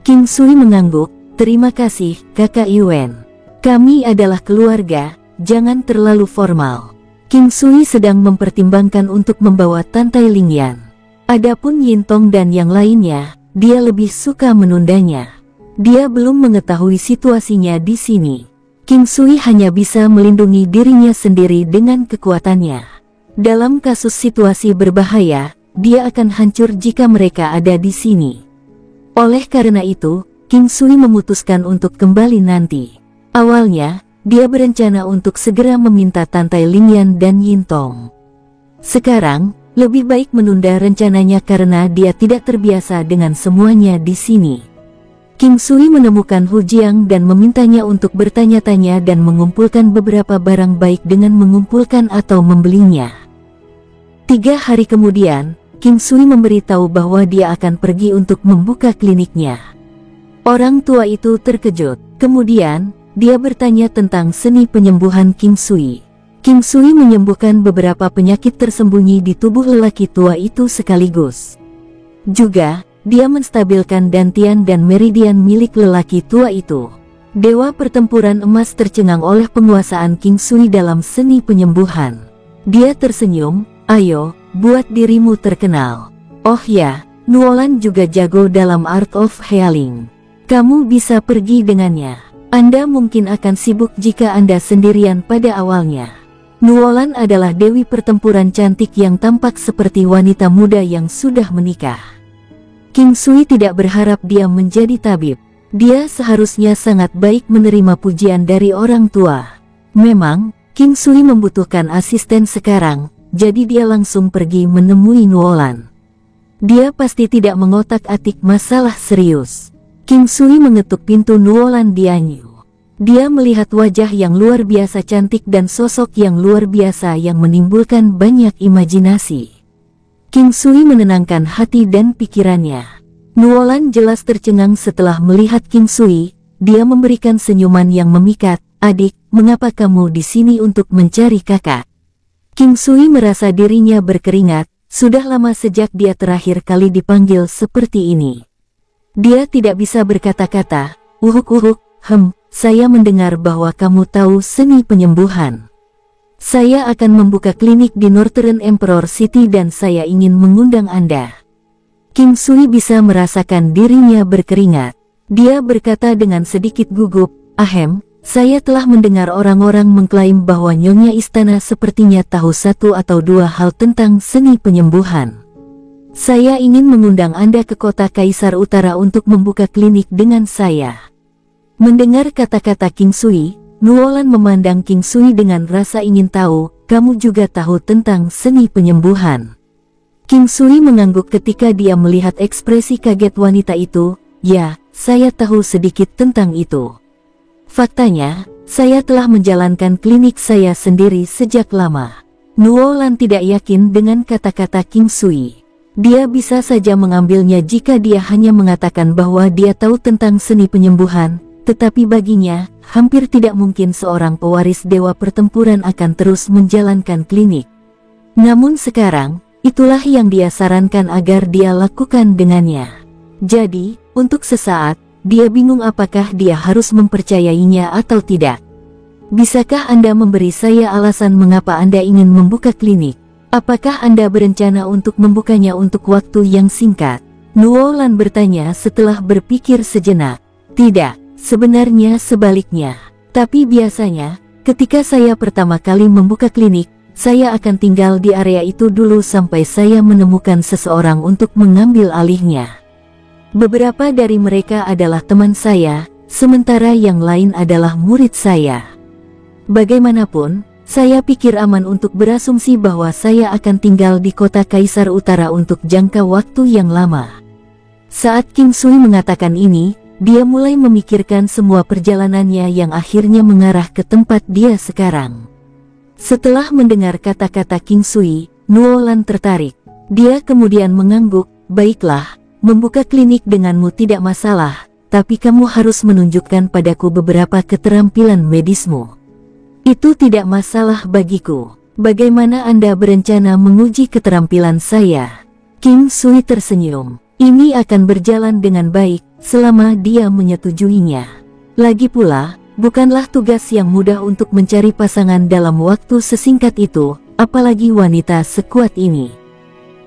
King Sui mengangguk, terima kasih, Kakak Yuan. Kami adalah keluarga, jangan terlalu formal. King Sui sedang mempertimbangkan untuk membawa Tantai Lingyan. Adapun Yintong dan yang lainnya, dia lebih suka menundanya. Dia belum mengetahui situasinya di sini. King Sui hanya bisa melindungi dirinya sendiri dengan kekuatannya. Dalam kasus situasi berbahaya, dia akan hancur jika mereka ada di sini. Oleh karena itu, King Sui memutuskan untuk kembali nanti. Awalnya, dia berencana untuk segera meminta Tantai Lingyan dan Yintong. Sekarang, lebih baik menunda rencananya karena dia tidak terbiasa dengan semuanya di sini. King Sui menemukan Hu Jiang dan memintanya untuk bertanya-tanya dan mengumpulkan beberapa barang baik dengan mengumpulkan atau membelinya. 3 hari kemudian, King Sui memberitahu bahwa dia akan pergi untuk membuka kliniknya. Orang tua itu terkejut. Kemudian, dia bertanya tentang seni penyembuhan King Sui. King Sui menyembuhkan beberapa penyakit tersembunyi di tubuh lelaki tua itu sekaligus. Juga, dia menstabilkan dantian dan meridian milik lelaki tua itu. Dewa pertempuran emas tercengang oleh penguasaan King Sui dalam seni penyembuhan. Dia tersenyum, ayo, buat dirimu terkenal. Oh ya, Nuolan juga jago dalam Art of Healing. Kamu bisa pergi dengannya. Anda mungkin akan sibuk jika Anda sendirian pada awalnya. Nuolan adalah dewi pertempuran cantik yang tampak seperti wanita muda yang sudah menikah. King Sui tidak berharap dia menjadi tabib. Dia seharusnya sangat baik menerima pujian dari orang tua. Memang, King Sui membutuhkan asisten sekarang, jadi dia langsung pergi menemui Nuolan. Dia pasti tidak mengotak-atik masalah serius. King Sui mengetuk pintu Nuolan Dianyu. Dia melihat wajah yang luar biasa cantik dan sosok yang luar biasa yang menimbulkan banyak imajinasi. King Sui menenangkan hati dan pikirannya. Nuolan jelas tercengang setelah melihat King Sui. Dia memberikan senyuman yang memikat. Adik, mengapa kamu di sini untuk mencari kakak? King Sui merasa dirinya berkeringat. Sudah lama sejak dia terakhir kali dipanggil seperti ini. Dia tidak bisa berkata-kata. Uhuk-uhuk, saya mendengar bahwa kamu tahu seni penyembuhan. Saya akan membuka klinik di Northern Emperor City dan saya ingin mengundang Anda. King Sui bisa merasakan dirinya berkeringat. Dia berkata dengan sedikit gugup, saya telah mendengar orang-orang mengklaim bahwa Nyonya Istana sepertinya tahu 1 atau 2 hal tentang seni penyembuhan. Saya ingin mengundang Anda ke kota Kaisar Utara untuk membuka klinik dengan saya. Mendengar kata-kata King Sui, Nuolan memandang King Sui dengan rasa ingin tahu, kamu juga tahu tentang seni penyembuhan. King Sui mengangguk ketika dia melihat ekspresi kaget wanita itu. Ya, saya tahu sedikit tentang itu. Faktanya, saya telah menjalankan klinik saya sendiri sejak lama. Nuolan tidak yakin dengan kata-kata King Sui. Dia bisa saja mengambilnya jika dia hanya mengatakan bahwa dia tahu tentang seni penyembuhan, tetapi baginya, hampir tidak mungkin seorang pewaris dewa pertempuran akan terus menjalankan klinik. Namun sekarang, itulah yang dia sarankan agar dia lakukan dengannya. Jadi, untuk sesaat, dia bingung apakah dia harus mempercayainya atau tidak. Bisakah Anda memberi saya alasan mengapa Anda ingin membuka klinik? Apakah Anda berencana untuk membukanya untuk waktu yang singkat? Nuolan bertanya setelah berpikir sejenak. Tidak, sebenarnya sebaliknya. Tapi biasanya, ketika saya pertama kali membuka klinik, saya akan tinggal di area itu dulu sampai saya menemukan seseorang untuk mengambil alihnya. Beberapa dari mereka adalah teman saya, sementara yang lain adalah murid saya. Bagaimanapun, saya pikir aman untuk berasumsi bahwa saya akan tinggal di kota Kaisar Utara untuk jangka waktu yang lama. Saat King Sui mengatakan ini, dia mulai memikirkan semua perjalanannya yang akhirnya mengarah ke tempat dia sekarang. Setelah mendengar kata-kata King Sui, Nuolan tertarik. Dia kemudian mengangguk, "Baiklah, membuka klinik denganmu tidak masalah, tapi kamu harus menunjukkan padaku beberapa keterampilan medismu." "Itu tidak masalah bagiku. Bagaimana Anda berencana menguji keterampilan saya?" King Sui tersenyum. "Ini akan berjalan dengan baik, selama dia menyetujuinya. Lagi pula, bukanlah tugas yang mudah untuk mencari pasangan dalam waktu sesingkat itu, apalagi wanita sekuat ini.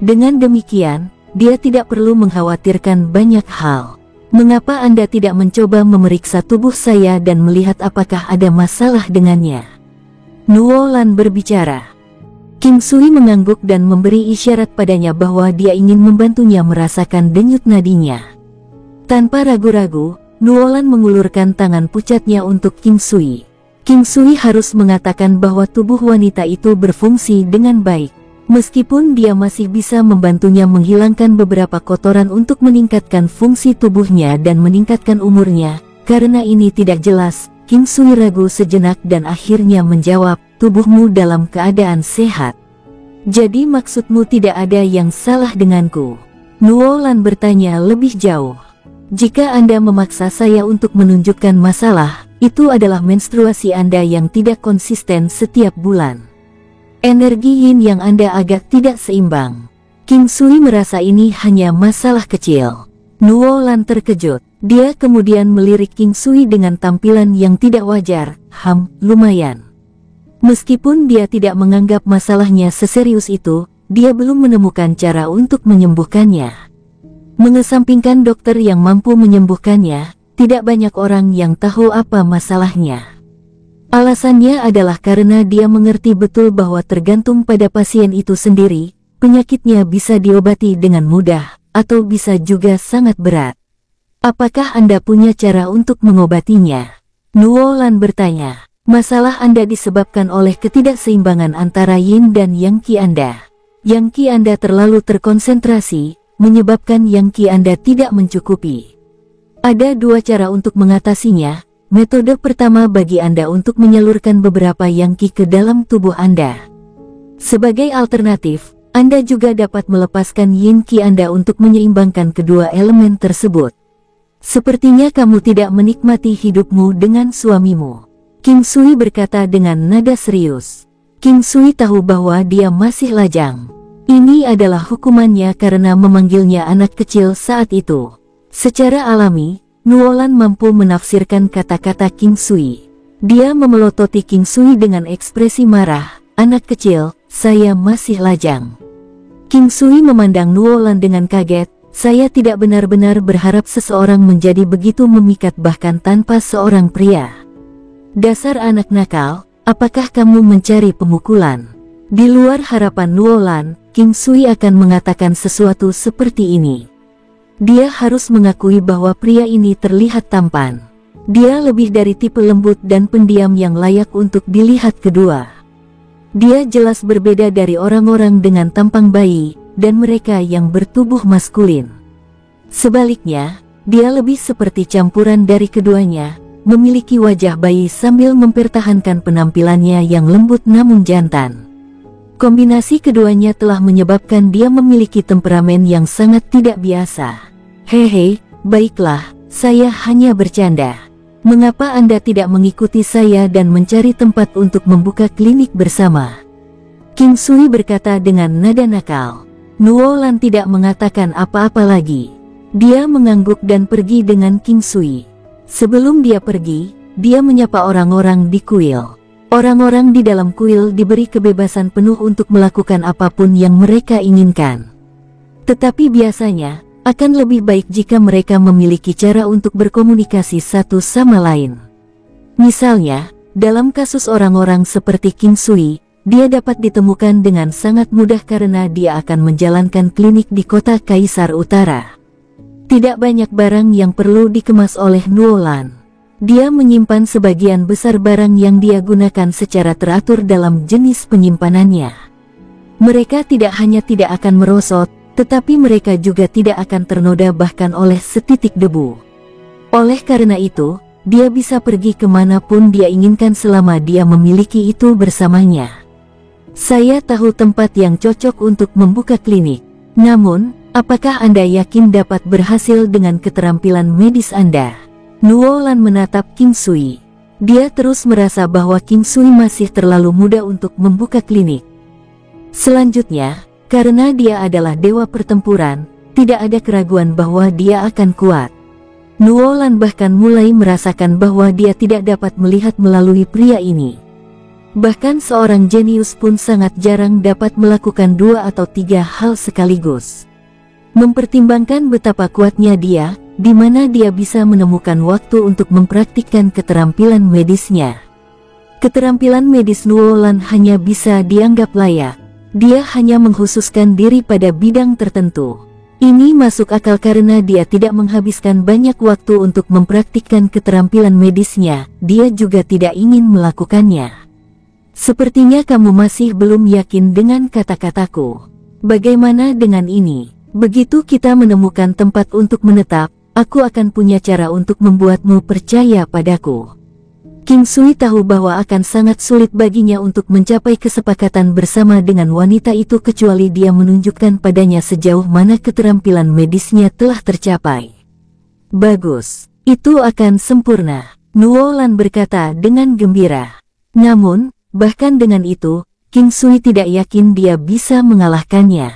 Dengan demikian, dia tidak perlu mengkhawatirkan banyak hal. Mengapa Anda tidak mencoba memeriksa tubuh saya dan melihat apakah ada masalah dengannya?" Nuolan berbicara. King Sui mengangguk dan memberi isyarat padanya bahwa dia ingin membantunya merasakan denyut nadinya. Tanpa ragu-ragu, Nuolan mengulurkan tangan pucatnya untuk King Sui. King Sui harus mengatakan bahwa tubuh wanita itu berfungsi dengan baik. Meskipun dia masih bisa membantunya menghilangkan beberapa kotoran untuk meningkatkan fungsi tubuhnya dan meningkatkan umurnya, karena ini tidak jelas, King Sui ragu sejenak dan akhirnya menjawab, "Tubuhmu dalam keadaan sehat. Jadi maksudmu tidak ada yang salah denganku?" Nuolan bertanya lebih jauh. "Jika Anda memaksa saya untuk menunjukkan masalah, itu adalah menstruasi Anda yang tidak konsisten setiap bulan. Energi yin yang Anda agak tidak seimbang." King Sui merasa ini hanya masalah kecil. Nuolan terkejut. Dia kemudian melirik King Sui dengan tampilan yang tidak wajar. Lumayan." Meskipun dia tidak menganggap masalahnya seserius itu, dia belum menemukan cara untuk menyembuhkannya. Mengesampingkan dokter yang mampu menyembuhkannya, tidak banyak orang yang tahu apa masalahnya. Alasannya adalah karena dia mengerti betul bahwa tergantung pada pasien itu sendiri, penyakitnya bisa diobati dengan mudah, atau bisa juga sangat berat. "Apakah Anda punya cara untuk mengobatinya?" Nuolan bertanya. "Masalah Anda disebabkan oleh ketidakseimbangan antara yin dan yang qi Anda. Yang qi Anda terlalu terkonsentrasi, menyebabkan yang qi Anda tidak mencukupi. Ada dua cara untuk mengatasinya. Metode pertama bagi Anda untuk menyalurkan beberapa yang qi ke dalam tubuh Anda. Sebagai alternatif, Anda juga dapat melepaskan yin qi Anda untuk menyeimbangkan kedua elemen tersebut. Sepertinya kamu tidak menikmati hidupmu dengan suamimu." King Sui berkata dengan nada serius. King Sui tahu bahwa dia masih lajang. Ini adalah hukumannya karena memanggilnya anak kecil saat itu. Secara alami, Nuolan mampu menafsirkan kata-kata King Sui. Dia memelototi King Sui dengan ekspresi marah. "Anak kecil, saya masih lajang." King Sui memandang Nuolan dengan kaget. "Saya tidak benar-benar berharap seseorang menjadi begitu memikat bahkan tanpa seorang pria. Dasar anak nakal, apakah kamu mencari pemukulan?" Di luar harapan Nuolan, King Sui akan mengatakan sesuatu seperti ini. Dia harus mengakui bahwa pria ini terlihat tampan. Dia lebih dari tipe lembut dan pendiam yang layak untuk dilihat kedua. Dia jelas berbeda dari orang-orang dengan tampang bayi, dan mereka yang bertubuh maskulin. Sebaliknya, dia lebih seperti campuran dari keduanya, memiliki wajah bayi sambil mempertahankan penampilannya yang lembut namun jantan. Kombinasi keduanya telah menyebabkan dia memiliki temperamen yang sangat tidak biasa. Hehe, baiklah, saya hanya bercanda. Mengapa Anda tidak mengikuti saya dan mencari tempat untuk membuka klinik bersama? King Sui berkata dengan nada nakal. Nuolan tidak mengatakan apa-apa lagi. Dia mengangguk dan pergi dengan King Sui. Sebelum dia pergi, dia menyapa orang-orang di kuil. Orang-orang di dalam kuil diberi kebebasan penuh untuk melakukan apapun yang mereka inginkan. Tetapi biasanya, akan lebih baik jika mereka memiliki cara untuk berkomunikasi satu sama lain. Misalnya, dalam kasus orang-orang seperti King Sui, dia dapat ditemukan dengan sangat mudah karena dia akan menjalankan klinik di kota Kaisar Utara. Tidak banyak barang yang perlu dikemas oleh Nuolan. Dia menyimpan sebagian besar barang yang dia gunakan secara teratur dalam jenis penyimpanannya. Mereka tidak hanya tidak akan merosot, tetapi mereka juga tidak akan ternoda bahkan oleh setitik debu. Oleh karena itu, dia bisa pergi kemanapun dia inginkan selama dia memiliki itu bersamanya. Saya tahu tempat yang cocok untuk membuka klinik. Namun, apakah Anda yakin dapat berhasil dengan keterampilan medis Anda? Nuolan menatap King Sui. Dia terus merasa bahwa King Sui masih terlalu muda untuk membuka klinik. Selanjutnya, karena dia adalah dewa pertempuran, tidak ada keraguan bahwa dia akan kuat. Nuolan bahkan mulai merasakan bahwa dia tidak dapat melihat melalui pria ini. Bahkan seorang jenius pun sangat jarang dapat melakukan 2 atau 3 hal sekaligus. Mempertimbangkan betapa kuatnya dia, di mana dia bisa menemukan waktu untuk mempraktikkan keterampilan medisnya. Keterampilan medis Nuolan hanya bisa dianggap layak. Dia hanya mengkhususkan diri pada bidang tertentu. Ini masuk akal karena dia tidak menghabiskan banyak waktu untuk mempraktikkan keterampilan medisnya. Dia juga tidak ingin melakukannya. Sepertinya kamu masih belum yakin dengan kata-kataku. Bagaimana dengan ini? Begitu kita menemukan tempat untuk menetap, aku akan punya cara untuk membuatmu percaya padaku. King Sui tahu bahwa akan sangat sulit baginya untuk mencapai kesepakatan bersama dengan wanita itu kecuali dia menunjukkan padanya sejauh mana keterampilan medisnya telah tercapai. Bagus, itu akan sempurna, Nuolan berkata dengan gembira. Namun, bahkan dengan itu, King Sui tidak yakin dia bisa mengalahkannya.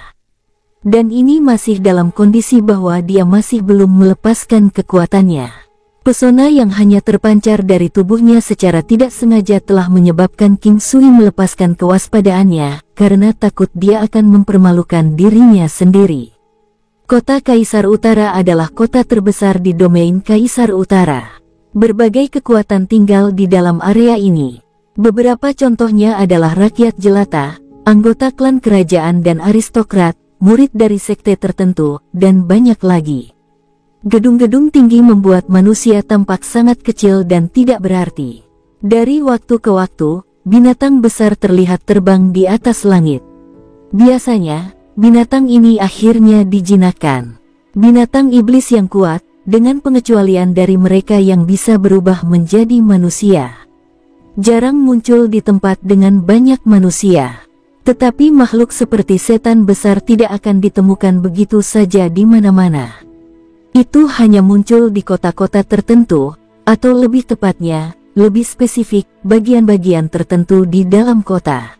Dan ini masih dalam kondisi bahwa dia masih belum melepaskan kekuatannya. Pesona yang hanya terpancar dari tubuhnya secara tidak sengaja telah menyebabkan King Sui melepaskan kewaspadaannya, karena takut dia akan mempermalukan dirinya sendiri. Kota Kaisar Utara adalah kota terbesar di domain Kaisar Utara. Berbagai kekuatan tinggal di dalam area ini. Beberapa contohnya adalah rakyat jelata, anggota klan kerajaan dan aristokrat, murid dari sekte tertentu, dan banyak lagi. Gedung-gedung tinggi membuat manusia tampak sangat kecil dan tidak berarti. Dari waktu ke waktu, binatang besar terlihat terbang di atas langit. Biasanya, binatang ini akhirnya dijinakkan. Binatang iblis yang kuat, dengan pengecualian dari mereka yang bisa berubah menjadi manusia. Jarang muncul di tempat dengan banyak manusia. Tetapi makhluk seperti setan besar tidak akan ditemukan begitu saja di mana-mana. Itu hanya muncul di kota-kota tertentu, atau lebih tepatnya, lebih spesifik, bagian-bagian tertentu di dalam kota.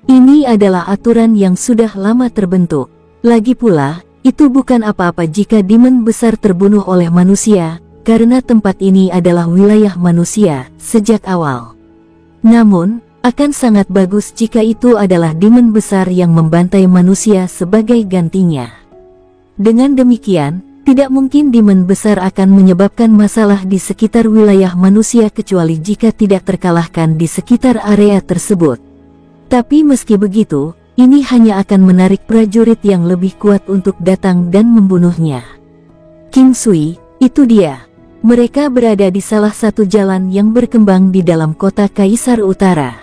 Ini adalah aturan yang sudah lama terbentuk. Lagi pula, itu bukan apa-apa jika demon besar terbunuh oleh manusia, karena tempat ini adalah wilayah manusia sejak awal. Namun, akan sangat bagus jika itu adalah demon besar yang membantai manusia sebagai gantinya. Dengan demikian, tidak mungkin demon besar akan menyebabkan masalah di sekitar wilayah manusia kecuali jika tidak terkalahkan di sekitar area tersebut. Tapi meski begitu, ini hanya akan menarik prajurit yang lebih kuat untuk datang dan membunuhnya. King Sui, itu dia. Mereka berada di salah satu jalan yang berkembang di dalam kota Kaisar Utara.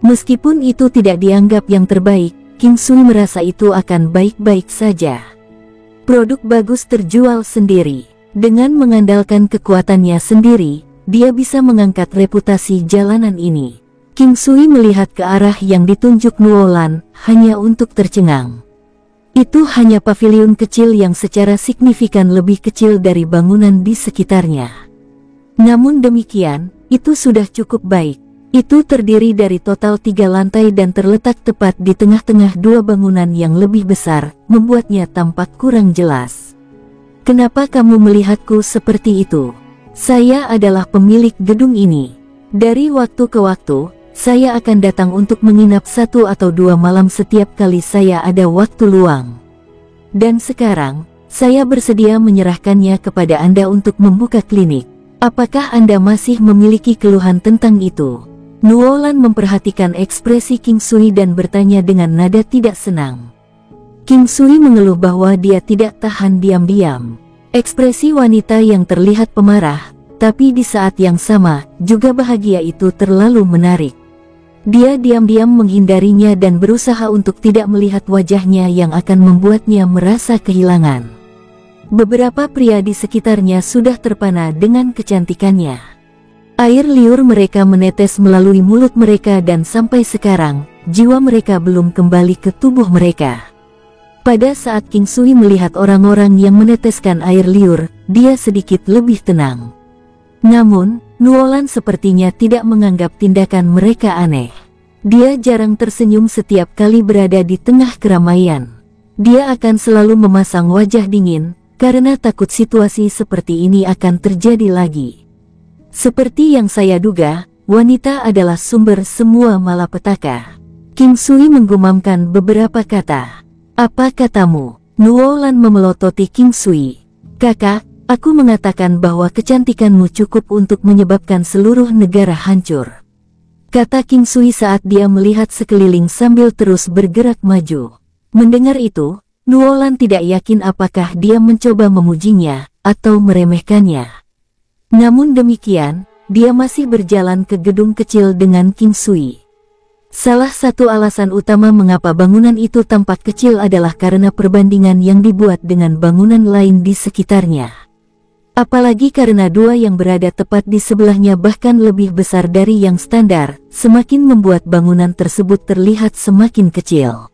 Meskipun itu tidak dianggap yang terbaik, King Sui merasa itu akan baik-baik saja. Produk bagus terjual sendiri. Dengan mengandalkan kekuatannya sendiri, dia bisa mengangkat reputasi jalanan ini. King Sui melihat ke arah yang ditunjuk Nuolan, hanya untuk tercengang. Itu hanya paviliun kecil yang secara signifikan lebih kecil dari bangunan di sekitarnya. Namun demikian, itu sudah cukup baik. Itu terdiri dari total 3 lantai dan terletak tepat di tengah-tengah 2 bangunan yang lebih besar, membuatnya tampak kurang jelas. Kenapa kamu melihatku seperti itu? Saya adalah pemilik gedung ini. Dari waktu ke waktu, saya akan datang untuk menginap 1 atau 2 malam setiap kali saya ada waktu luang. Dan sekarang, saya bersedia menyerahkannya kepada Anda untuk membuka klinik. Apakah Anda masih memiliki keluhan tentang itu? Nuolan memperhatikan ekspresi King Sui dan bertanya dengan nada tidak senang. King Sui mengeluh bahwa dia tidak tahan diam-diam. Ekspresi wanita yang terlihat pemarah, tapi di saat yang sama, juga bahagia itu terlalu menarik. Dia diam-diam menghindarinya dan berusaha untuk tidak melihat wajahnya yang akan membuatnya merasa kehilangan. Beberapa pria di sekitarnya sudah terpana dengan kecantikannya. Air liur mereka menetes melalui mulut mereka dan sampai sekarang, jiwa mereka belum kembali ke tubuh mereka. Pada saat King Sui melihat orang-orang yang meneteskan air liur, dia sedikit lebih tenang. Namun, Nuolan sepertinya tidak menganggap tindakan mereka aneh. Dia jarang tersenyum setiap kali berada di tengah keramaian. Dia akan selalu memasang wajah dingin, karena takut situasi seperti ini akan terjadi lagi. Seperti yang saya duga, wanita adalah sumber semua malapetaka. King Sui menggumamkan beberapa kata. Apa katamu? Nuolan memelototi King Sui. Kakak, aku mengatakan bahwa kecantikanmu cukup untuk menyebabkan seluruh negara hancur. Kata King Sui saat dia melihat sekeliling sambil terus bergerak maju. Mendengar itu, Nuolan tidak yakin apakah dia mencoba memujinya atau meremehkannya. Namun demikian, dia masih berjalan ke gedung kecil dengan King Sui. Salah satu alasan utama mengapa bangunan itu tampak kecil adalah karena perbandingan yang dibuat dengan bangunan lain di sekitarnya. Apalagi karena 2 yang berada tepat di sebelahnya bahkan lebih besar dari yang standar, semakin membuat bangunan tersebut terlihat semakin kecil.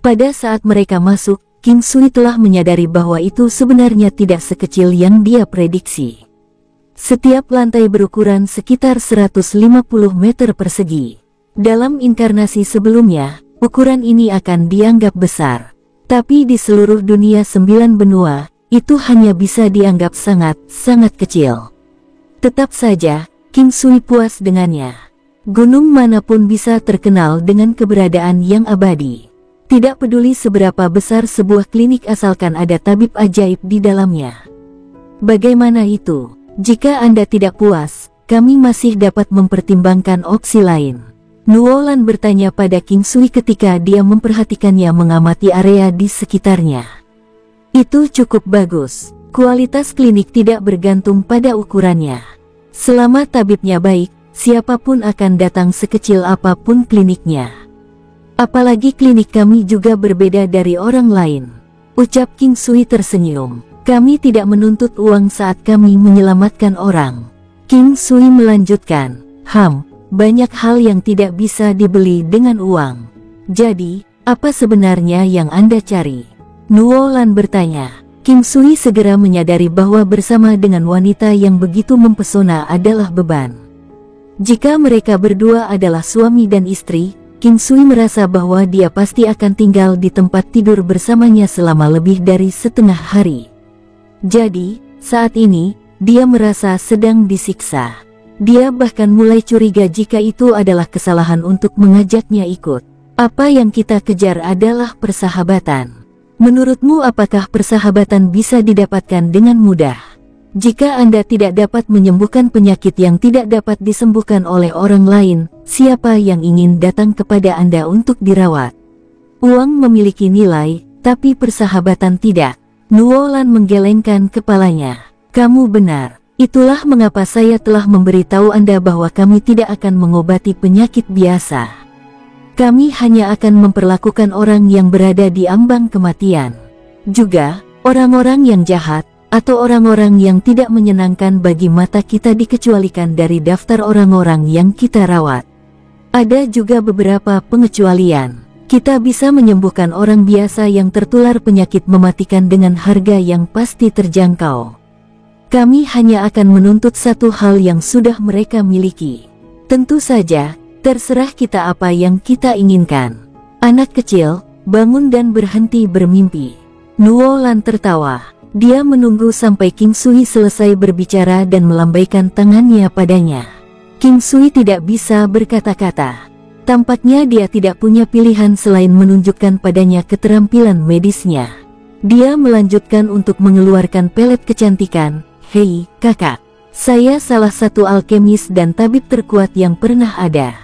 Pada saat mereka masuk, King Sui telah menyadari bahwa itu sebenarnya tidak sekecil yang dia prediksi. Setiap lantai berukuran sekitar 150 meter persegi. Dalam inkarnasi sebelumnya, ukuran ini akan dianggap besar. Tapi di seluruh dunia 9 benua, itu hanya bisa dianggap sangat kecil. Tetap saja, King Sui puas dengannya. Gunung manapun bisa terkenal dengan keberadaan yang abadi. Tidak peduli seberapa besar sebuah klinik asalkan ada tabib ajaib di dalamnya. Bagaimana itu? Jika Anda tidak puas, kami masih dapat mempertimbangkan opsi lain. Nuolan bertanya pada King Sui ketika dia memperhatikannya mengamati area di sekitarnya. Itu cukup bagus. Kualitas klinik tidak bergantung pada ukurannya. Selama tabibnya baik, siapapun akan datang sekecil apapun kliniknya. Apalagi klinik kami juga berbeda dari orang lain. Ucap King Sui tersenyum. Kami tidak menuntut uang saat kami menyelamatkan orang. King Sui melanjutkan, banyak hal yang tidak bisa dibeli dengan uang. Jadi, apa sebenarnya yang Anda cari? Nuolan bertanya. King Sui segera menyadari bahwa bersama dengan wanita yang begitu mempesona adalah beban. Jika mereka berdua adalah suami dan istri, King Sui merasa bahwa dia pasti akan tinggal di tempat tidur bersamanya selama lebih dari setengah hari. Jadi, saat ini, dia merasa sedang disiksa. Dia bahkan mulai curiga jika itu adalah kesalahan untuk mengajaknya ikut. Apa yang kita kejar adalah persahabatan. Menurutmu apakah persahabatan bisa didapatkan dengan mudah? Jika Anda tidak dapat menyembuhkan penyakit yang tidak dapat disembuhkan oleh orang lain, siapa yang ingin datang kepada Anda untuk dirawat? Uang memiliki nilai, tapi persahabatan tidak. Nuolan menggelengkan kepalanya. Kamu benar. Itulah mengapa saya telah memberitahu Anda bahwa kami tidak akan mengobati penyakit biasa. Kami hanya akan memperlakukan orang yang berada di ambang kematian. Juga, orang-orang yang jahat, atau orang-orang yang tidak menyenangkan bagi mata kita dikecualikan dari daftar orang-orang yang kita rawat. Ada juga beberapa pengecualian. Kita bisa menyembuhkan orang biasa yang tertular penyakit mematikan dengan harga yang pasti terjangkau. Kami hanya akan menuntut satu hal yang sudah mereka miliki. Tentu saja, terserah kita apa yang kita inginkan. Anak kecil, bangun dan berhenti bermimpi. Nuolan tertawa. Dia menunggu sampai King Sui selesai berbicara dan melambaikan tangannya padanya. King Sui tidak bisa berkata-kata. Tampaknya dia tidak punya pilihan selain menunjukkan padanya keterampilan medisnya. Dia melanjutkan untuk mengeluarkan pelet kecantikan. Hei, kakak. Saya salah satu alkemis dan tabib terkuat yang pernah ada.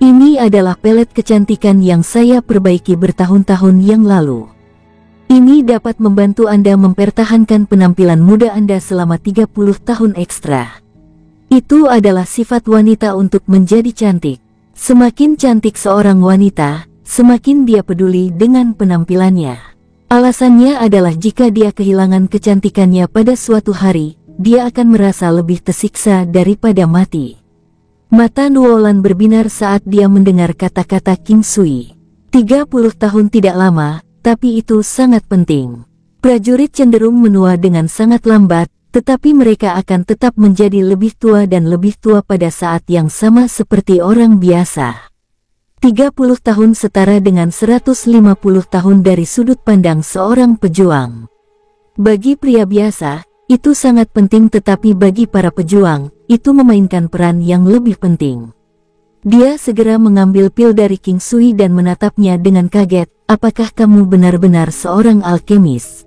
Ini adalah pelet kecantikan yang saya perbaiki bertahun-tahun yang lalu. Ini dapat membantu Anda mempertahankan penampilan muda Anda selama 30 tahun ekstra. Itu adalah sifat wanita untuk menjadi cantik. Semakin cantik seorang wanita, semakin dia peduli dengan penampilannya. Alasannya adalah jika dia kehilangan kecantikannya pada suatu hari, dia akan merasa lebih tersiksa daripada mati. Mata Nuolan berbinar saat dia mendengar kata-kata King Sui. 30 tahun tidak lama, tapi itu sangat penting. Prajurit cenderung menua dengan sangat lambat, tetapi mereka akan tetap menjadi lebih tua dan lebih tua pada saat yang sama seperti orang biasa. 30 tahun setara dengan 150 tahun dari sudut pandang seorang pejuang. Bagi pria biasa, itu sangat penting, tetapi bagi para pejuang, itu memainkan peran yang lebih penting. Dia segera mengambil pil dari King Sui dan menatapnya dengan kaget. Apakah kamu benar-benar seorang alkemis?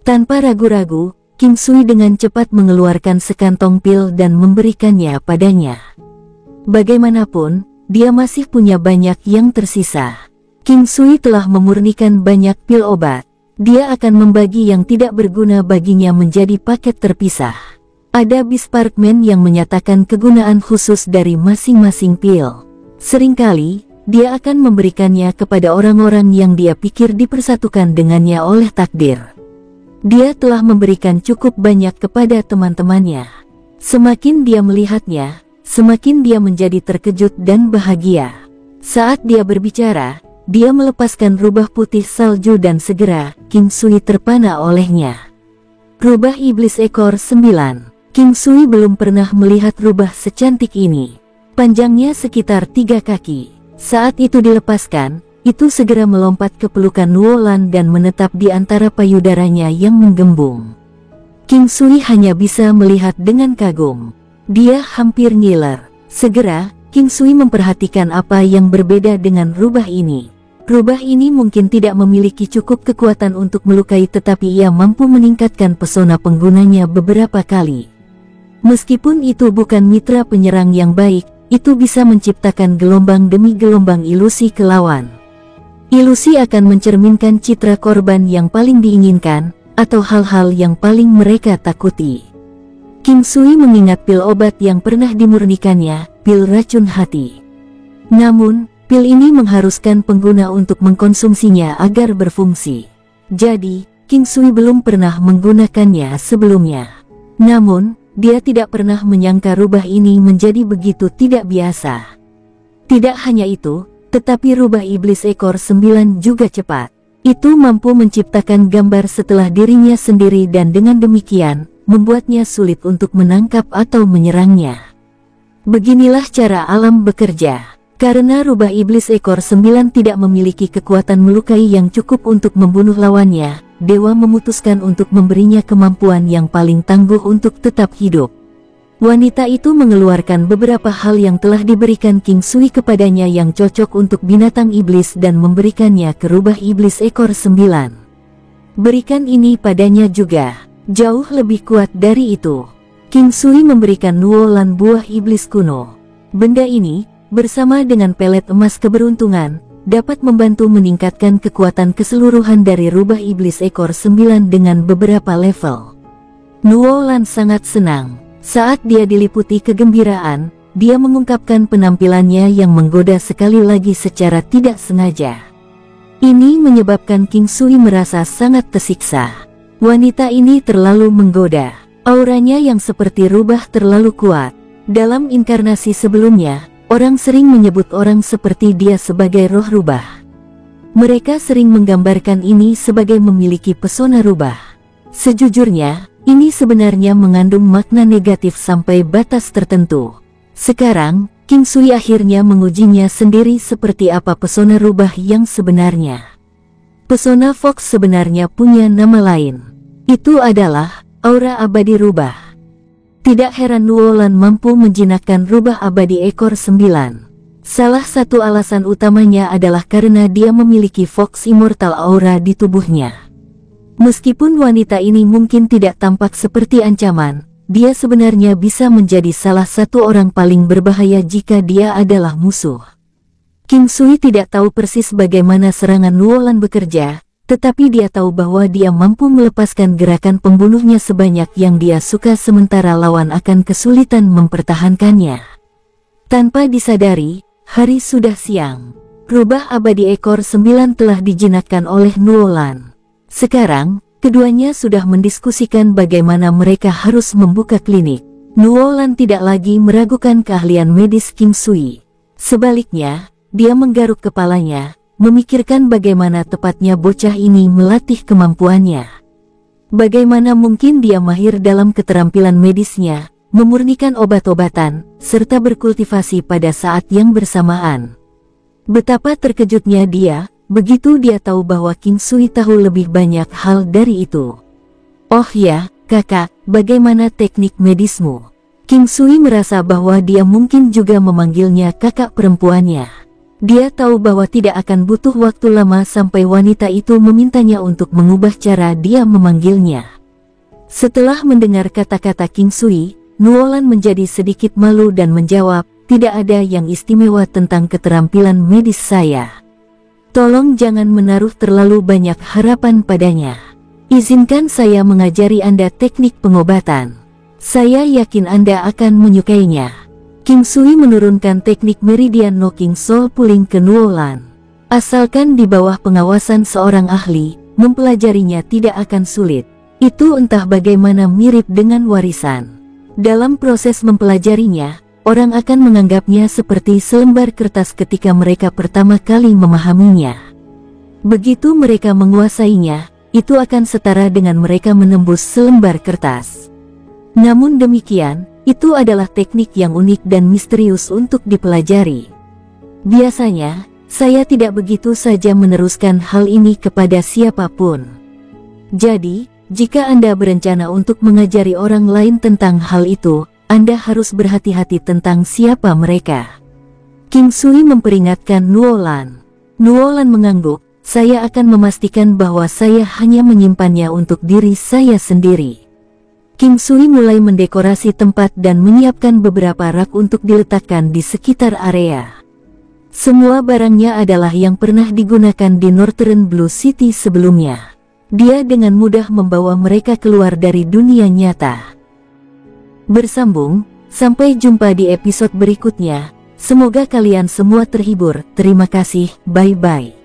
Tanpa ragu-ragu, King Sui dengan cepat mengeluarkan sekantong pil dan memberikannya padanya. Bagaimanapun, dia masih punya banyak yang tersisa. King Sui telah memurnikan banyak pil obat. Dia akan membagi yang tidak berguna baginya menjadi paket terpisah. Ada Bisparkman yang menyatakan kegunaan khusus dari masing-masing pil. Seringkali, dia akan memberikannya kepada orang-orang yang dia pikir dipersatukan dengannya oleh takdir. Dia telah memberikan cukup banyak kepada teman-temannya. Semakin dia melihatnya, semakin dia menjadi terkejut dan bahagia. Saat dia berbicara, dia melepaskan rubah putih salju dan segera, King Sui terpana olehnya. Rubah iblis ekor 9. King Sui belum pernah melihat rubah secantik ini. Panjangnya sekitar 3 kaki. Saat itu dilepaskan, itu segera melompat ke pelukan Nuolan dan menetap di antara payudaranya yang menggembung. King Sui hanya bisa melihat dengan kagum. Dia hampir ngiler. Segera, King Sui memperhatikan apa yang berbeda dengan rubah ini. Rubah ini mungkin tidak memiliki cukup kekuatan untuk melukai, tetapi ia mampu meningkatkan pesona penggunanya beberapa kali. Meskipun itu bukan mitra penyerang yang baik, itu bisa menciptakan gelombang demi gelombang ilusi ke lawan. Ilusi akan mencerminkan citra korban yang paling diinginkan, atau hal-hal yang paling mereka takuti. King Sui mengingat pil obat yang pernah dimurnikannya, pil racun hati. Namun, pil ini mengharuskan pengguna untuk mengkonsumsinya agar berfungsi. Jadi, King Sui belum pernah menggunakannya sebelumnya. Namun, dia tidak pernah menyangka rubah ini menjadi begitu tidak biasa. Tidak hanya itu, tetapi rubah iblis ekor 9 juga cepat. Itu mampu menciptakan gambar setelah dirinya sendiri dan dengan demikian, membuatnya sulit untuk menangkap atau menyerangnya. Beginilah cara alam bekerja. Karena rubah iblis ekor 9 tidak memiliki kekuatan melukai yang cukup untuk membunuh lawannya, dewa memutuskan untuk memberinya kemampuan yang paling tangguh untuk tetap hidup. Wanita itu mengeluarkan beberapa hal yang telah diberikan King Sui kepadanya yang cocok untuk binatang iblis dan memberikannya ke rubah iblis ekor 9. Berikan ini padanya juga. Jauh lebih kuat dari itu. King Sui memberikan Nuolan buah iblis kuno. Benda ini, bersama dengan pelet emas keberuntungan, dapat membantu meningkatkan kekuatan keseluruhan dari rubah iblis ekor 9 dengan beberapa level. Nuolan sangat senang. Saat dia diliputi kegembiraan, dia mengungkapkan penampilannya yang menggoda sekali lagi secara tidak sengaja. Ini menyebabkan King Sui merasa sangat tersiksa. Wanita ini terlalu menggoda. Auranya yang seperti rubah terlalu kuat. Dalam inkarnasi sebelumnya, orang sering menyebut orang seperti dia sebagai roh rubah. Mereka sering menggambarkan ini sebagai memiliki pesona rubah. Sejujurnya, ini sebenarnya mengandung makna negatif sampai batas tertentu. Sekarang, King Sui akhirnya mengujinya sendiri seperti apa pesona rubah yang sebenarnya. Pesona Fox sebenarnya punya nama lain. Itu adalah aura abadi rubah. Tidak heran Nuolan mampu menjinakkan rubah abadi ekor 9. Salah satu alasan utamanya adalah karena dia memiliki Fox Immortal aura di tubuhnya. Meskipun wanita ini mungkin tidak tampak seperti ancaman, dia sebenarnya bisa menjadi salah satu orang paling berbahaya jika dia adalah musuh. King Sui tidak tahu persis bagaimana serangan Nuolan bekerja, tetapi dia tahu bahwa dia mampu melepaskan gerakan pembunuhnya sebanyak yang dia suka sementara lawan akan kesulitan mempertahankannya. Tanpa disadari, hari sudah siang. Rubah abadi ekor 9 telah dijinakkan oleh Nuolan. Sekarang, keduanya sudah mendiskusikan bagaimana mereka harus membuka klinik. Nuolan tidak lagi meragukan keahlian medis King Sui. Sebaliknya, dia menggaruk kepalanya, memikirkan bagaimana tepatnya bocah ini melatih kemampuannya. Bagaimana mungkin dia mahir dalam keterampilan medisnya, memurnikan obat-obatan, serta berkultivasi pada saat yang bersamaan. Betapa terkejutnya dia, begitu dia tahu bahwa King Sui tahu lebih banyak hal dari itu. Oh ya, kakak, bagaimana teknik medismu? King Sui merasa bahwa dia mungkin juga memanggilnya kakak perempuannya. Dia tahu bahwa tidak akan butuh waktu lama sampai wanita itu memintanya untuk mengubah cara dia memanggilnya. Setelah mendengar kata-kata King Sui, Nuolan menjadi sedikit malu dan menjawab, tidak ada yang istimewa tentang keterampilan medis saya. Tolong jangan menaruh terlalu banyak harapan padanya. Izinkan saya mengajari Anda teknik pengobatan. Saya yakin Anda akan menyukainya. King Sui menurunkan teknik Meridian Knocking Soul Pulling ke Nuolan. Asalkan di bawah pengawasan seorang ahli, mempelajarinya tidak akan sulit. Itu entah bagaimana mirip dengan warisan. Dalam proses mempelajarinya, orang akan menganggapnya seperti selembar kertas ketika mereka pertama kali memahaminya. Begitu mereka menguasainya, itu akan setara dengan mereka menembus selembar kertas. Namun demikian, itu adalah teknik yang unik dan misterius untuk dipelajari. Biasanya, saya tidak begitu saja meneruskan hal ini kepada siapapun. Jadi, jika Anda berencana untuk mengajari orang lain tentang hal itu, Anda harus berhati-hati tentang siapa mereka. King Sui memperingatkan Nuolan. Nuolan mengangguk, saya akan memastikan bahwa saya hanya menyimpannya untuk diri saya sendiri. King Sui mulai mendekorasi tempat dan menyiapkan beberapa rak untuk diletakkan di sekitar area. Semua barangnya adalah yang pernah digunakan di Northern Blue City sebelumnya. Dia dengan mudah membawa mereka keluar dari dunia nyata. Bersambung, sampai jumpa di episode berikutnya. Semoga kalian semua terhibur. Terima kasih, bye-bye.